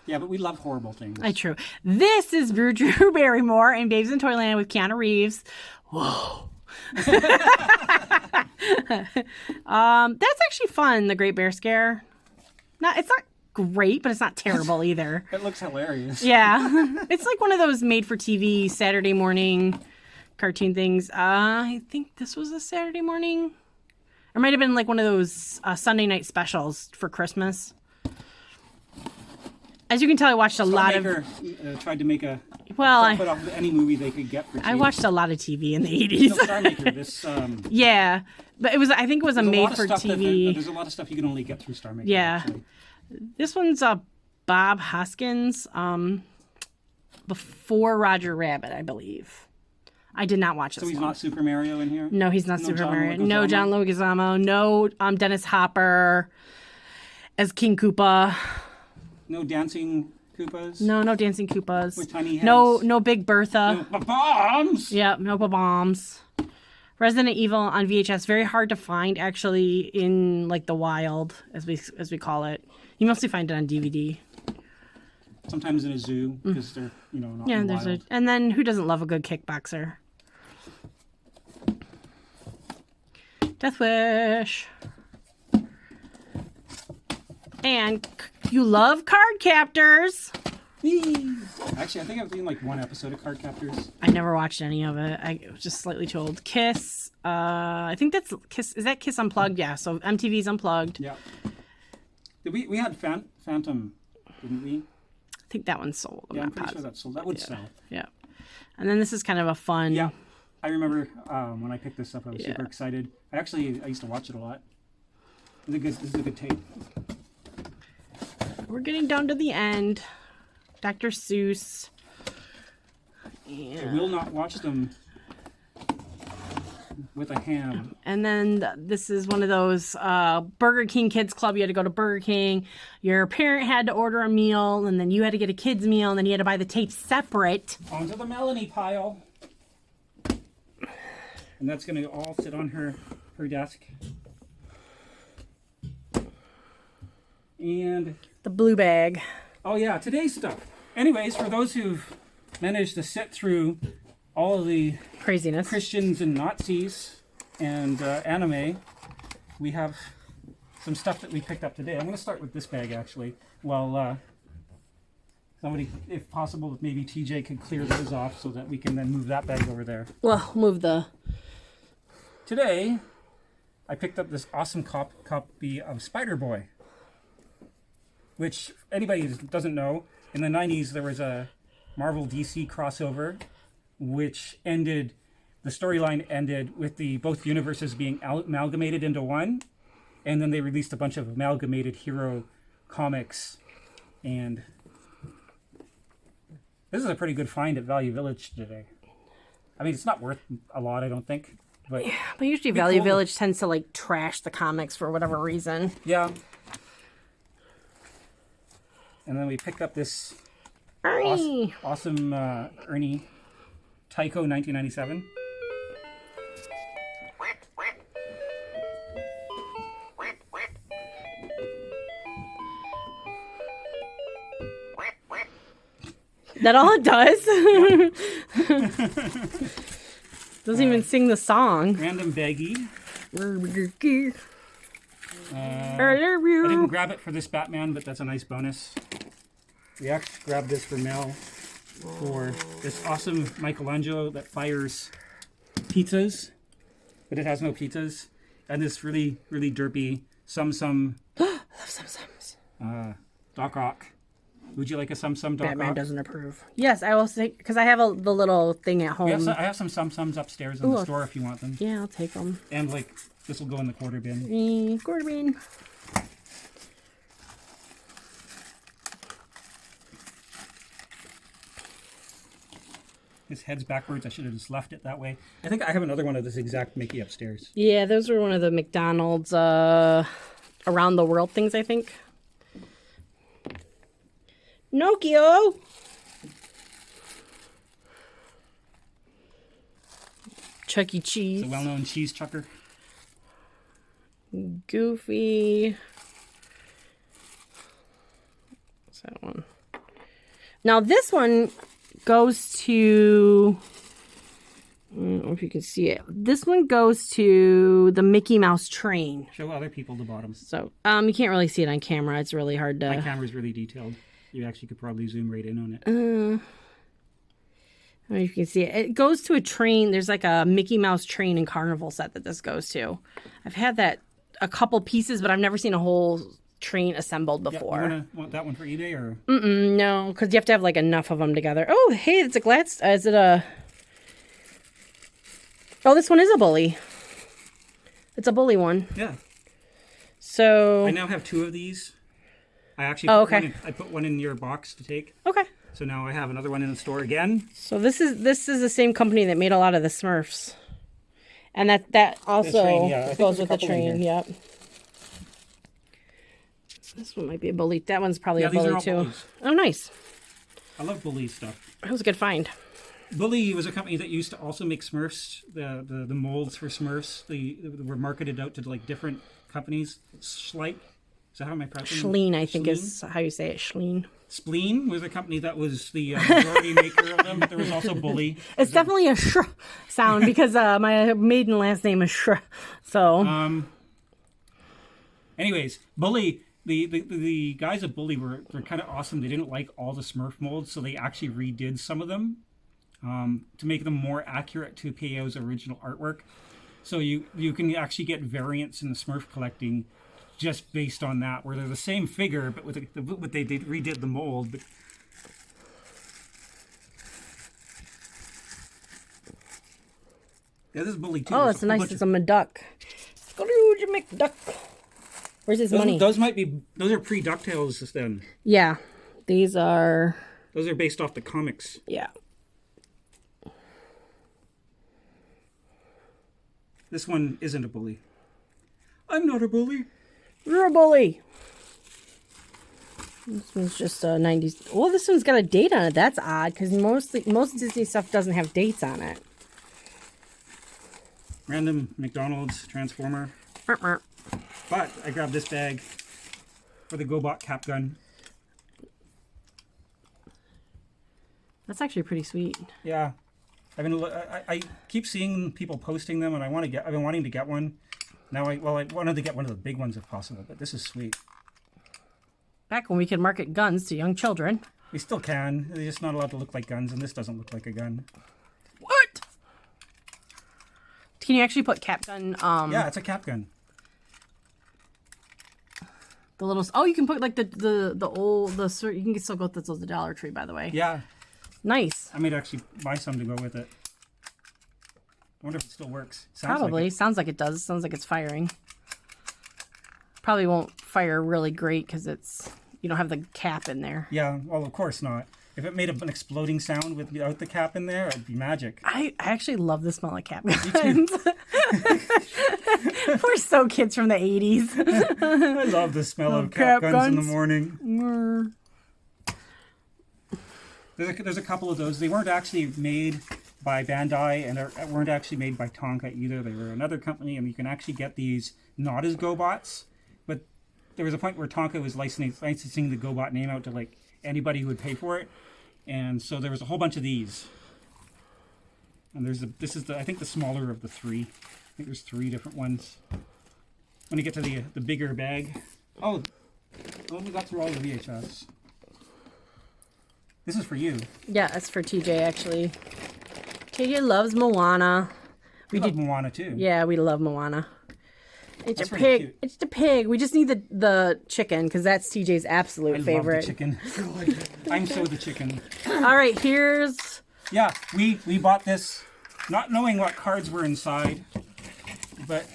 Yeah, but we love horrible things. True. This is Drew Barrymore in Babes in Toyland with Keanu Reeves. Whoa. That's actually fun, The Great Bear Scare. It's not great, but it's not terrible either. It looks hilarious. Yeah. It's like one of those made-for-TV Saturday morning cartoon things. I think this was a Saturday morning. Or it might have been like one of those Sunday night specials for Christmas. As you can tell, I watched a lot of... tried to make a profit off of any movie they could get for cheap. I watched a lot of TV in the 80s. No, Star Maker, this... yeah. But I think it was a made-for-TV... There's a lot of stuff you can only get through Star Maker. Yeah. Actually. This one's Bob Hoskins before Roger Rabbit, I believe. I did not watch this So he's one. not Super Mario in here? No, he's not Super John Mario. Leguizamo? No John Leguizamo. No Dennis Hopper as King Koopa. No dancing Koopas? No Dancing Koopas. With tiny heads? No Big Bertha. No bombs! Yeah, no bombs. Resident Evil on VHS, very hard to find actually in like the wild, as we call it. You mostly find it on DVD. Sometimes in a zoo because they're not in the wild. And then who doesn't love a good kickboxer? Death Wish. And you love Card Captors. Actually, I think I've seen like one episode of Card Captors. I never watched any of it. I was just slightly too old. Kiss. I think that's Kiss. Is that Kiss Unplugged? Yeah. So MTV's Unplugged. Yeah. We had Phantom, didn't we? I think that one sold. I'm pretty sure that sold. That would sell. Yeah. And then this is kind of a fun. Yeah. I remember when I picked this up, I was super excited. I used to watch it a lot. This is a good tape. We're getting down to the end. Dr. Seuss. I will not watch them with a ham. And then this is one of those Burger King Kids Club. You had to go to Burger King. Your parent had to order a meal, and then you had to get a kid's meal, and then you had to buy the tapes separate. Onto the Melanie pile. And that's going to all sit on her desk. And... the blue bag. Oh yeah, today's stuff. Anyways, for those who've managed to sit through all of the Craziness. Christians and Nazis and anime, we have some stuff that we picked up today. I'm going to start with this bag actually. Well, somebody, if possible, maybe TJ could clear those off so that we can then move that bag over there. Well, move the... Today, I picked up this awesome copy of Spider-Boy. Which, anybody who doesn't know, in the 90s there was a Marvel DC crossover, which ended, the storyline ended with both universes being amalgamated into one, and then they released a bunch of amalgamated hero comics, and this is a pretty good find at Value Village today. I mean, it's not worth a lot, I don't think, but... Yeah, but usually Value Village tends to, like, trash the comics for whatever reason. Yeah. And then we picked up this awesome Ernie Tycho 1997. That all it does? Doesn't even sing the song. Random baggie. I I didn't grab it for this Batman, but that's a nice bonus. We actually grabbed this for Mel for this awesome Michelangelo that fires pizzas, but it has no pizzas, and this really, really derpy Sum Love Sum-Sums. Doc Ock. Would you like a Sum Doc Batman Ock? doesn't approve. Yes, I will say, because I have the little thing at home. I have some Sums upstairs in the store if you want them. Yeah, I'll take them. And like, this will go in the quarter bin. Quarter bin. His head's backwards. I should have just left it that way. I think I have another one of this exact Mickey upstairs. Yeah, those were one of the McDonald's around the world things, I think. Pinocchio! Chuck E. Cheese. It's a well-known cheese chucker. Goofy. What's that one? Now this one goes to, I don't know if you can see it. This one goes to the Mickey Mouse train. Show other people the bottom. So, you can't really see it on camera. It's really hard to... My camera's really detailed. You actually could probably zoom right in on it. I don't know if you can see it. It goes to a train. There's like a Mickey Mouse train and carnival set that this goes to. I've had that a couple pieces, but I've never seen a whole train assembled before. Yeah, you want that one for eBay or? No, because you have to have like enough of them together. Oh, hey, it's a Gladstone. Is it a... Oh, this one is a bully. It's a bully one. Yeah. So... I now have 2 of these. I actually I put one in your box to take. Okay. So now I have another one in the store again. So this is the same company that made a lot of the Smurfs. And that also goes with the train. Yep. This one might be a bully. That one's probably a bully too. Bullies. Oh, nice. I love Bully stuff. That was a good find. Bully was a company that used to also make Smurfs. The molds for Smurfs they were marketed out to like different companies. Schleich. Is that how am I pronouncing it? Schleen, I think is how you say it. Schleen. Spleen was a company that was the majority maker of them. But there was also Bully. It's definitely a sh sound because my maiden last name is sh. So. Anyways, Bully. The guys at Bully were kind of awesome. They didn't like all the Smurf molds, so they actually redid some of them to make them more accurate to PAO's original artwork. So you can actually get variants in the Smurf collecting just based on that, where they're the same figure, but what they redid the mold. But yeah, this is Bully too. Oh, it's nice. It's a McDuck. Scrooge McDuck. Where's his money? Those are pre-DuckTales then. Yeah, these are. Those are based off the comics. Yeah. This one isn't a bully. I'm not a bully. You're a bully. This one's just a 90s. Well, this one's got a date on it. That's odd because most Disney stuff doesn't have dates on it. Random McDonald's Transformer. But I grabbed this bag for the GoBot cap gun. That's actually pretty sweet. Yeah, I keep seeing people posting them, and I've been wanting to get one. Now I wanted to get one of the big ones if possible, but this is sweet. Back when we could market guns to young children. We still can. They're just not allowed to look like guns, and this doesn't look like a gun. What? Can you actually put cap gun? Yeah, it's a cap gun. The little. Oh, you can put like the old you can still go with the Dollar Tree, by the way. Yeah. Nice. I might actually buy some to go with it. I wonder if it still works. Probably. Like Sounds like it does. Sounds like it's firing. Probably won't fire really great because you don't have the cap in there. Yeah, well, of course not. If it made an exploding sound without the cap in there, it'd be magic. I actually love the smell of cap guns. We're so kids from the 80s. I love the smell of cap guns in the morning. There's a couple of those. They weren't actually made by Bandai and weren't actually made by Tonka either. They were another company, and you can actually get these not as GoBots, but there was a point where Tonka was licensing the GoBot name out to like anybody who would pay for it, and so there was a whole bunch of these. And this is I think the smaller of the 3. I think there's 3 different ones. When you get to the bigger bag, we got through all the VHS. This is for you. Yeah, that's for TJ actually. TJ loves Moana. We love Moana too. Yeah, we love Moana. It's That's a really pig. cute. It's the pig. We just need the chicken because that's TJ's absolute favorite. I love the chicken. I'm so the chicken. All right, here's. Yeah, we bought this not knowing what cards were inside, but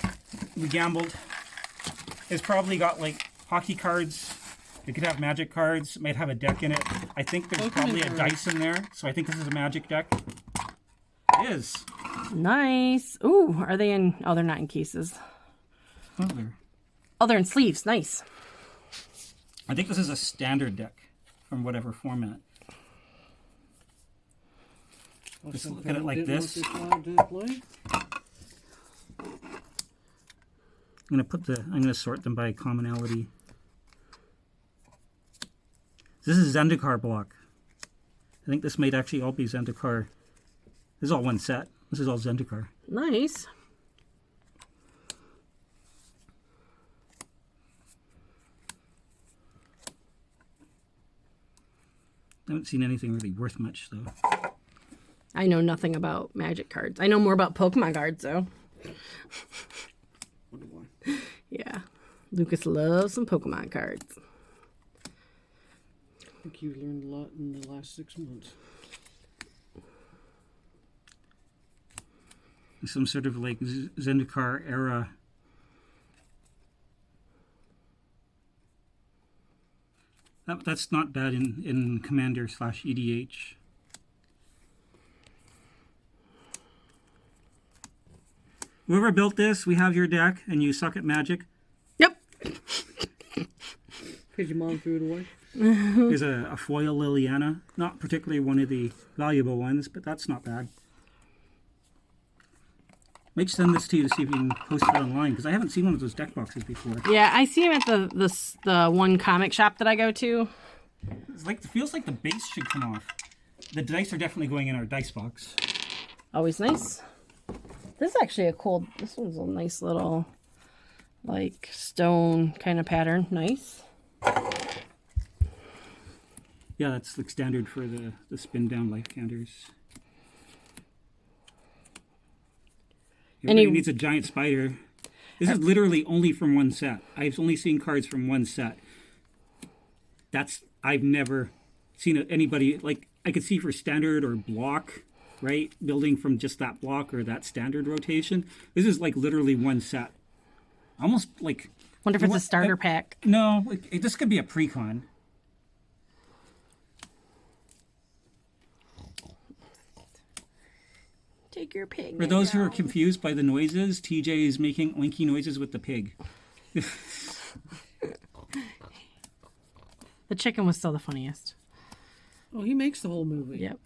we gambled. It's probably got like hockey cards. It could have magic cards. It might have a deck in it. I think there's probably a dice in there, so I think this is a magic deck. It is. Nice. Ooh, are they in? Oh, they're not in cases. Oh, there. Oh, they're in sleeves. Nice. I think this is a standard deck from whatever format. Just look at it like this. I'm gonna sort them by commonality. This is Zendikar block. I think this might actually all be Zendikar. This is all one set. This is all Zendikar. Nice. I haven't seen anything really worth much though. I know nothing about Magic cards. I know more about Pokemon cards though. Yeah. Lucas loves some Pokemon cards. I think you learned a lot in the last 6 months. Some sort of like Zendikar era. That's not bad in Commander / EDH. Whoever built this, we have your deck, and you suck at Magic. Yep. Because your mom threw it away? There's a foil Liliana. Not particularly one of the valuable ones, but that's not bad. Might send this to you to see if you can post it online, because I haven't seen one of those deck boxes before. Yeah, I see him at the one comic shop that I go to. It feels like the base should come off. The dice are definitely going in our dice box. Always nice. This is actually this one's a nice little, like, stone kind of pattern. Nice. Yeah, that's like standard for the spin down life counters. Everybody needs a giant spider. This is literally only from one set. I've only seen cards from one set. I've never seen anybody, like, I could see for standard or block, right? Building from just that block or that standard rotation. This is like literally one set. Almost like... Wonder if it's a starter pack. No, this could be a pre-con. Take your pig. For those who are confused by the noises, TJ is making oinky noises with the pig. The chicken was still the funniest. Oh, he makes the whole movie. Yep.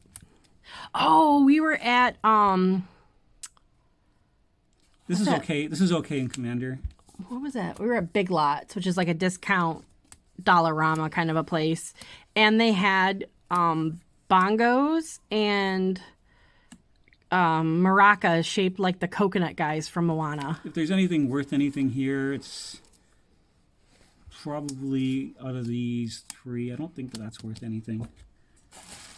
Oh, we were at This is okay. This is okay in Commander. What was that? We were at Big Lots, which is like a discount Dollarama kind of a place, and they had bongos and maracas shaped like the coconut guys from Moana. If there's anything worth anything here, it's probably out of these three. I don't think that's worth anything.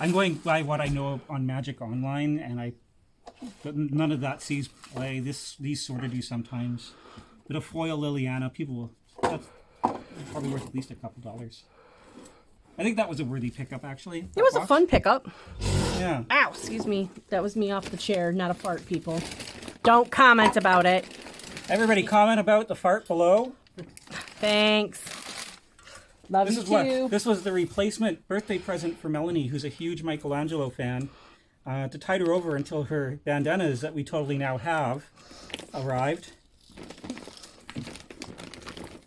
I'm going by what I know on Magic Online, but none of that sees play. These sort of do sometimes. But a foil Liliana, that's probably worth at least a couple dollars. I think that was a worthy pickup, actually. It was a fun pickup. Yeah. Ow, excuse me. That was me off the chair, not a fart, people. Don't comment about it. Everybody comment about the fart below. Thanks. Love you too. This was the replacement birthday present for Melanie, who's a huge Michelangelo fan, to tide her over until her bandanas that we totally now have arrived.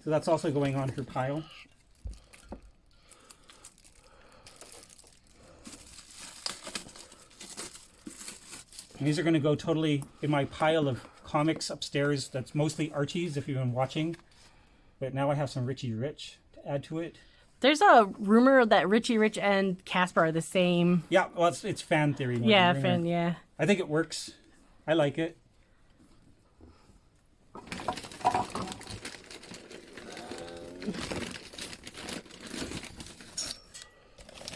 So that's also going on her pile. And these are going to go totally in my pile of comics upstairs. That's mostly Archie's, if you've been watching. But now I have some Richie Rich to add to it. There's a rumor that Richie Rich and Casper are the same. Yeah, well, it's fan theory. Yeah, fan, yeah. I think it works. I like it.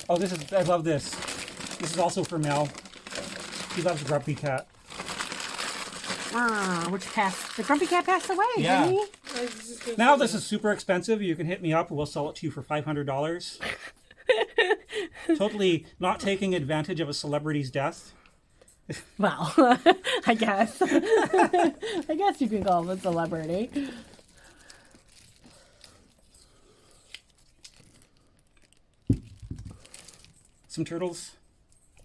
Oh, I love this. This is also for Mel. He loves Grumpy Cat. Which passed? The Grumpy Cat passed away, Yeah. didn't he? Now this is super expensive. You can hit me up and we'll sell it to you for $500. Totally not taking advantage of a celebrity's death. Well, I guess. I guess you can call him a celebrity. Some turtles.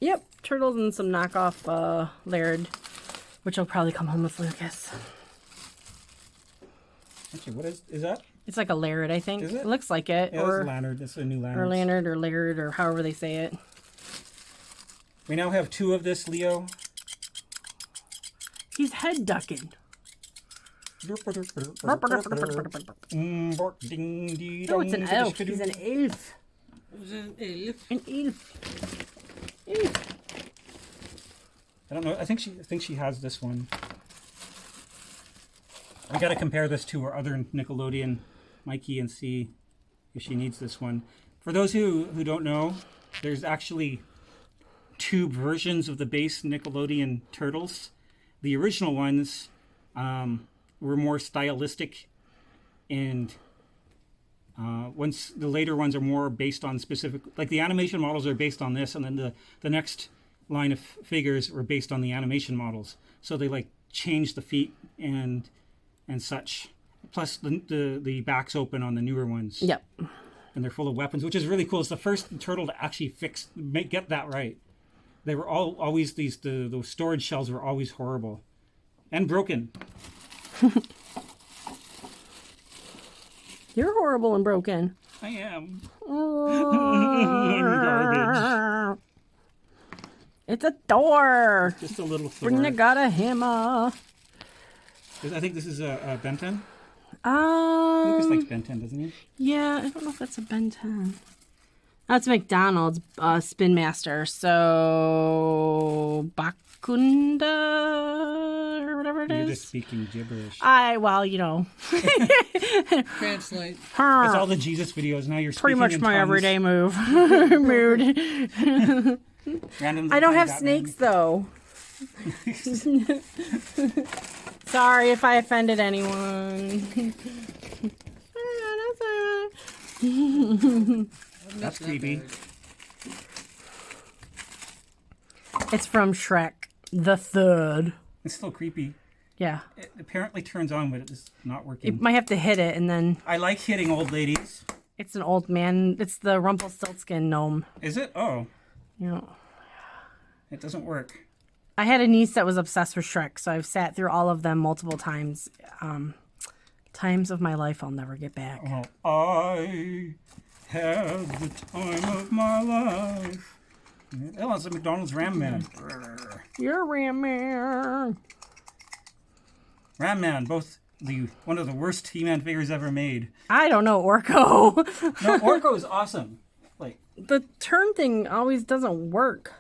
Yep, turtles and some knockoff Laird, which will probably come home with Lucas. Actually, what is that? It's like a Laird, I think. Is it? It looks like it. Yeah, or it's Lannard. It's a new Lannard. or Lannard or Laird or however they say it. We now have 2 of this Leo. He's head ducking. Oh, Oh, it's an elf. He's an elf. An elf. An elf. Elf. I don't know. I think she has this one. I gotta compare this to her other Nickelodeon Mikey and see if she needs this one. For those who don't know, there's actually 2 versions of the base Nickelodeon Turtles. The original ones were more stylistic, and once the later ones are more based on specific, like the animation models are based on this, and then the next line of figures were based on the animation models. So they like changed the feet and such. Plus the backs open on the newer ones. Yep. And they're full of weapons, which is really cool. It's the first turtle to actually get that right. They were always those storage shells were always horrible and broken. You're horrible and broken. I am. Garbage. It's a door. Just a little Thor. Bring the god a hammer. I think this is a Ben 10. Lucas likes Ben 10, doesn't he? Yeah, I don't know if that's a Ben 10. That's McDonald's Spin Master. So Bakunda or whatever it is. You're just speaking gibberish. Well, you know. Translate. It's all the Jesus videos. Now you're Pretty speaking much in my tongues. everyday mood. Randomly I don't playing have Batman. snakes though. Sorry if I offended anyone. That's creepy. It's from Shrek the Third. It's still creepy. Yeah. It apparently turns on, but it's not working. You might have to hit it and then I like hitting old ladies. it's an old man. It's the Rumpelstiltskin gnome. Is it? Oh, You know. it doesn't work. I had a niece that was obsessed with Shrek, so I've sat through all of them multiple times. Times of my life I'll never get back. Oh, I had the time of my life. Oh, it's a McDonald's Ram Man. You're a Ram Man. Ram Man, one of the worst He-Man figures ever made. I don't know, Orko. No, Orko is awesome. Like, The turn thing always doesn't work.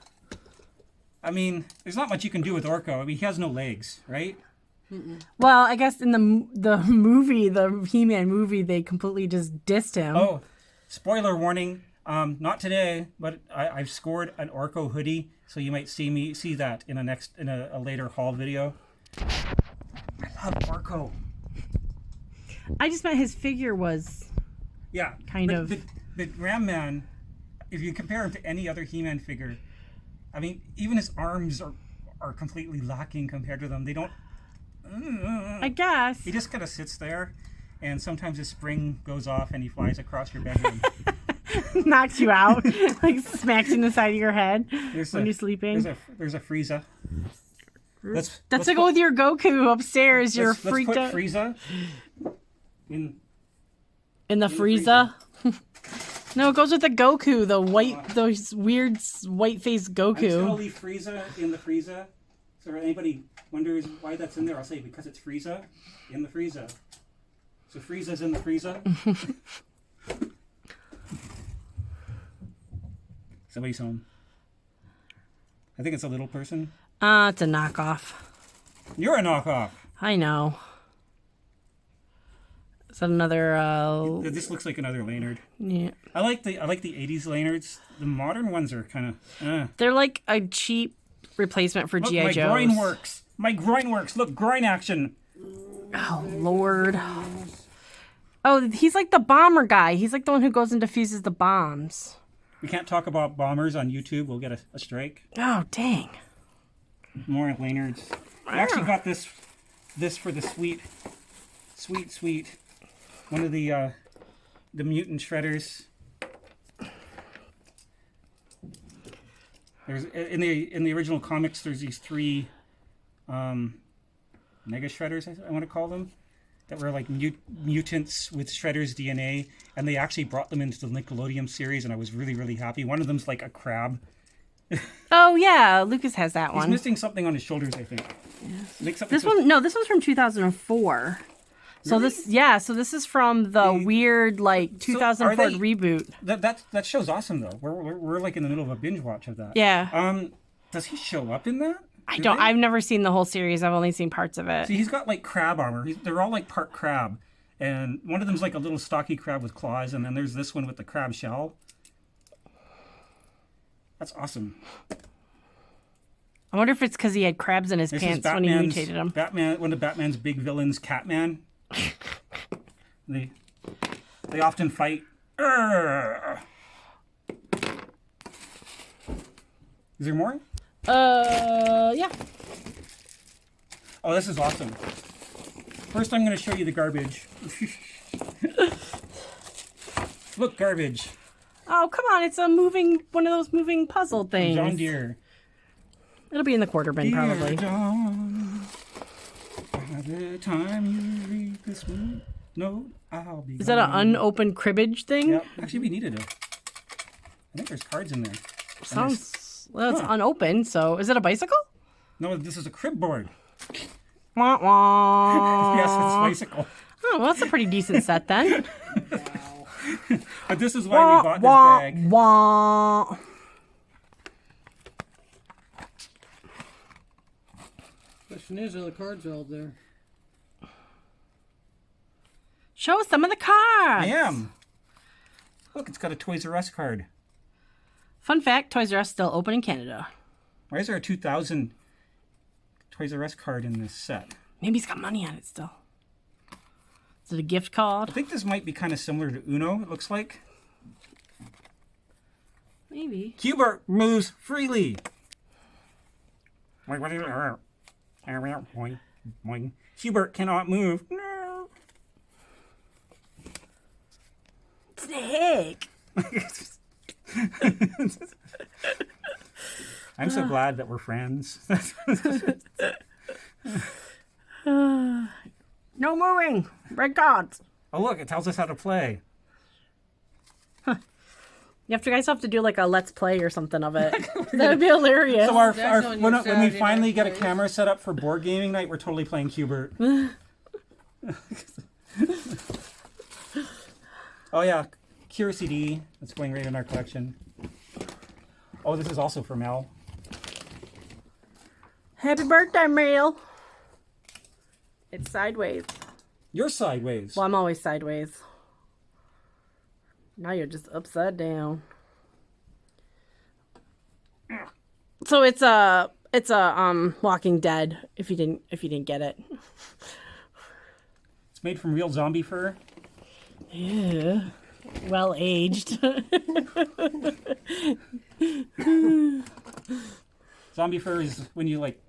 I mean, there's not much you can do with Orko. I mean, he has no legs, right? Well, I guess in the movie, the He-Man movie, they completely just dissed him. Oh, spoiler warning. Not today, but I've scored an Orko hoodie, so you might see that in a later haul video. I love Orko. I just meant his figure was Yeah, kind of. But Ram Man, if you compare him to any other He-Man figure, I mean, even his arms are completely lacking compared to them. They don't. I guess. He just kind of sits there, and sometimes his spring goes off and he flies across your bedroom. Knocks you out, like smacks you in the side of your head when you're sleeping. There's a Frieza. That's to go with your Goku upstairs. You're freaked let's out. put Frieza in In the Frieza? No, it goes with the Goku, those weird white-faced I'm just gonna Goku. leave Frieza in the Frieza. So if anybody wonders why that's in there, I'll say because it's Frieza in the Frieza. So Frieza's in the Frieza. Somebody's home. I think it's a little person. It's a knockoff. You're a knockoff. I know. Is that another? This looks like another Laynard. Yeah. I like the 80s Laynards. The modern ones are kind of. They're like a cheap replacement for Look, GI my Joes. groin works. My groin works. Look, groin action. Oh Lord. Oh, he's like the bomber guy. He's like the one who goes and defuses the bombs. We can't talk about bombers on YouTube. We'll get a strike. Oh dang. More Laynards. I actually got this for the sweet. One of the mutant shredders. There's in the original comics. There's these 3 mega shredders. I want to call them. That were like mutants with Shredder's DNA, and they actually brought them into the Nickelodeon series, and I was really, really happy. One of them's like a crab. Oh yeah, Lucas has that one. He's missing something on his shoulders, I think. Yes. This one's from 2004. So Really? this is from the weird like 2004 reboot. That show's awesome though. We're like in the middle of a binge watch of that. Yeah. Does he show up in that? I've never seen the whole series. I've only seen parts of it. See, he's got like crab armor. They're all like part crab, and one of them's like a little stocky crab with claws, and then there's this one with the crab shell. That's awesome. I wonder if it's because he had crabs in his pants when he mutated them. One of Batman's big villains, Catman. They often fight. Urgh. Is there more? Yeah. Oh, this is awesome. First, I'm going to show you the garbage. Look, garbage. Oh, come on. It's one of those moving puzzle things. John Deere. It'll be in the quarter bin, probably. Dear John, by the time you read this note, I'll be Is that an unopened cribbage thing? Yep. Actually, we needed I think there's cards in there. Well, it's unopened, so is it a bicycle? No, this is a crib board. Wah, wah. Yes, it's a bicycle. Oh, well, that's a pretty decent set then. But this is why we bought this bag. Wah. Question is, are the cards all there? Show us some of the cards. I am. Look, it's got a Toys R Us card. Fun fact, Toys R Us still open in Canada. Why is there a 2000 Toys R Us card in this set? Maybe it's got money on it still. Is it a gift card? I think this might be kind of similar to Uno, it looks like. Maybe. Hubert moves freely. Hubert cannot move. No. Snake. I'm so glad that we're friends. No moving. Red cards. Oh, look, it tells us how to play. You guys have to do like a let's play or something of it. That would be hilarious. So That's on your when we Saturday finally night get a play. camera set up for board gaming night, we're totally playing Hubert. Oh yeah, Cure CD. That's going right in our collection. Oh, this is also for Mel. Happy birthday, Mail. It's sideways. You're sideways. Well, I'm always sideways. Now you're just upside down. So it's a Walking Dead. If you didn't get it. It's made from real zombie fur. Yeah. Well aged. Zombie fur is when you like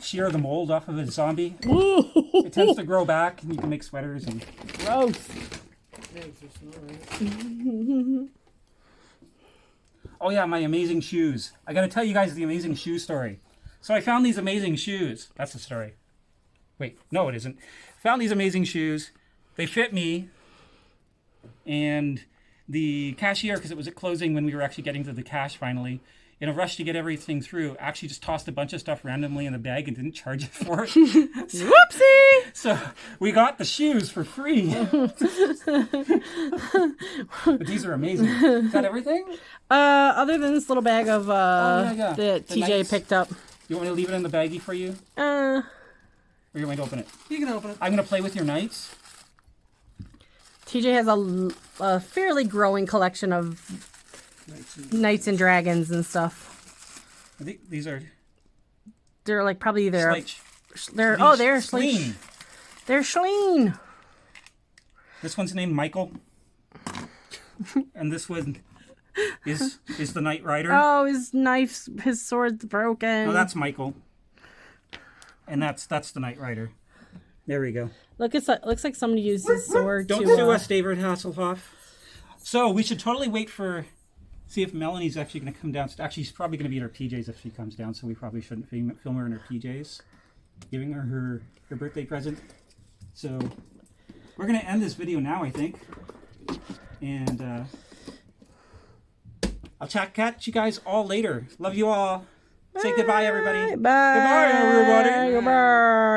shear the mold off of a zombie. It tends to grow back, and you can make sweaters and. Gross. Oh yeah, my amazing shoes. I gotta tell you guys the amazing shoe story. So I found these amazing shoes. That's the story. Wait, no it isn't. Found these amazing shoes. They fit me. And the cashier, because it was at closing when we were actually getting to the cash finally, in a rush to get everything through, actually just tossed a bunch of stuff randomly in the bag and didn't charge it for it. Whoopsie! So we got the shoes for free. But these are amazing. Is that everything? Other than this little bag of yeah. that The TJ nice- picked up. You want me to leave it in the baggie for you? Or you want me to open it? You can open it. I'm going to play with your knights. TJ has a fairly growing collection of knights and dragons and stuff. I think these are They're like probably they're Schleich. they're Schleen. They're Schleen. This one's named Michael. And this one is the Knight Rider. Oh, his sword's broken. No, that's Michael. And that's the Knight Rider. There we go. Looks like somebody used his sword Don't to. sue us, David Hasselhoff. So we should totally wait for see if Melanie's actually going to come down. Actually, she's probably going to be in her PJs if she comes down, so we probably shouldn't film her in her PJs. Giving her her birthday present. So we're going to end this video now, I think. And I'll catch you guys all later. Love you all. Say goodbye, everybody. Bye. Goodbye, everybody. Goodbye.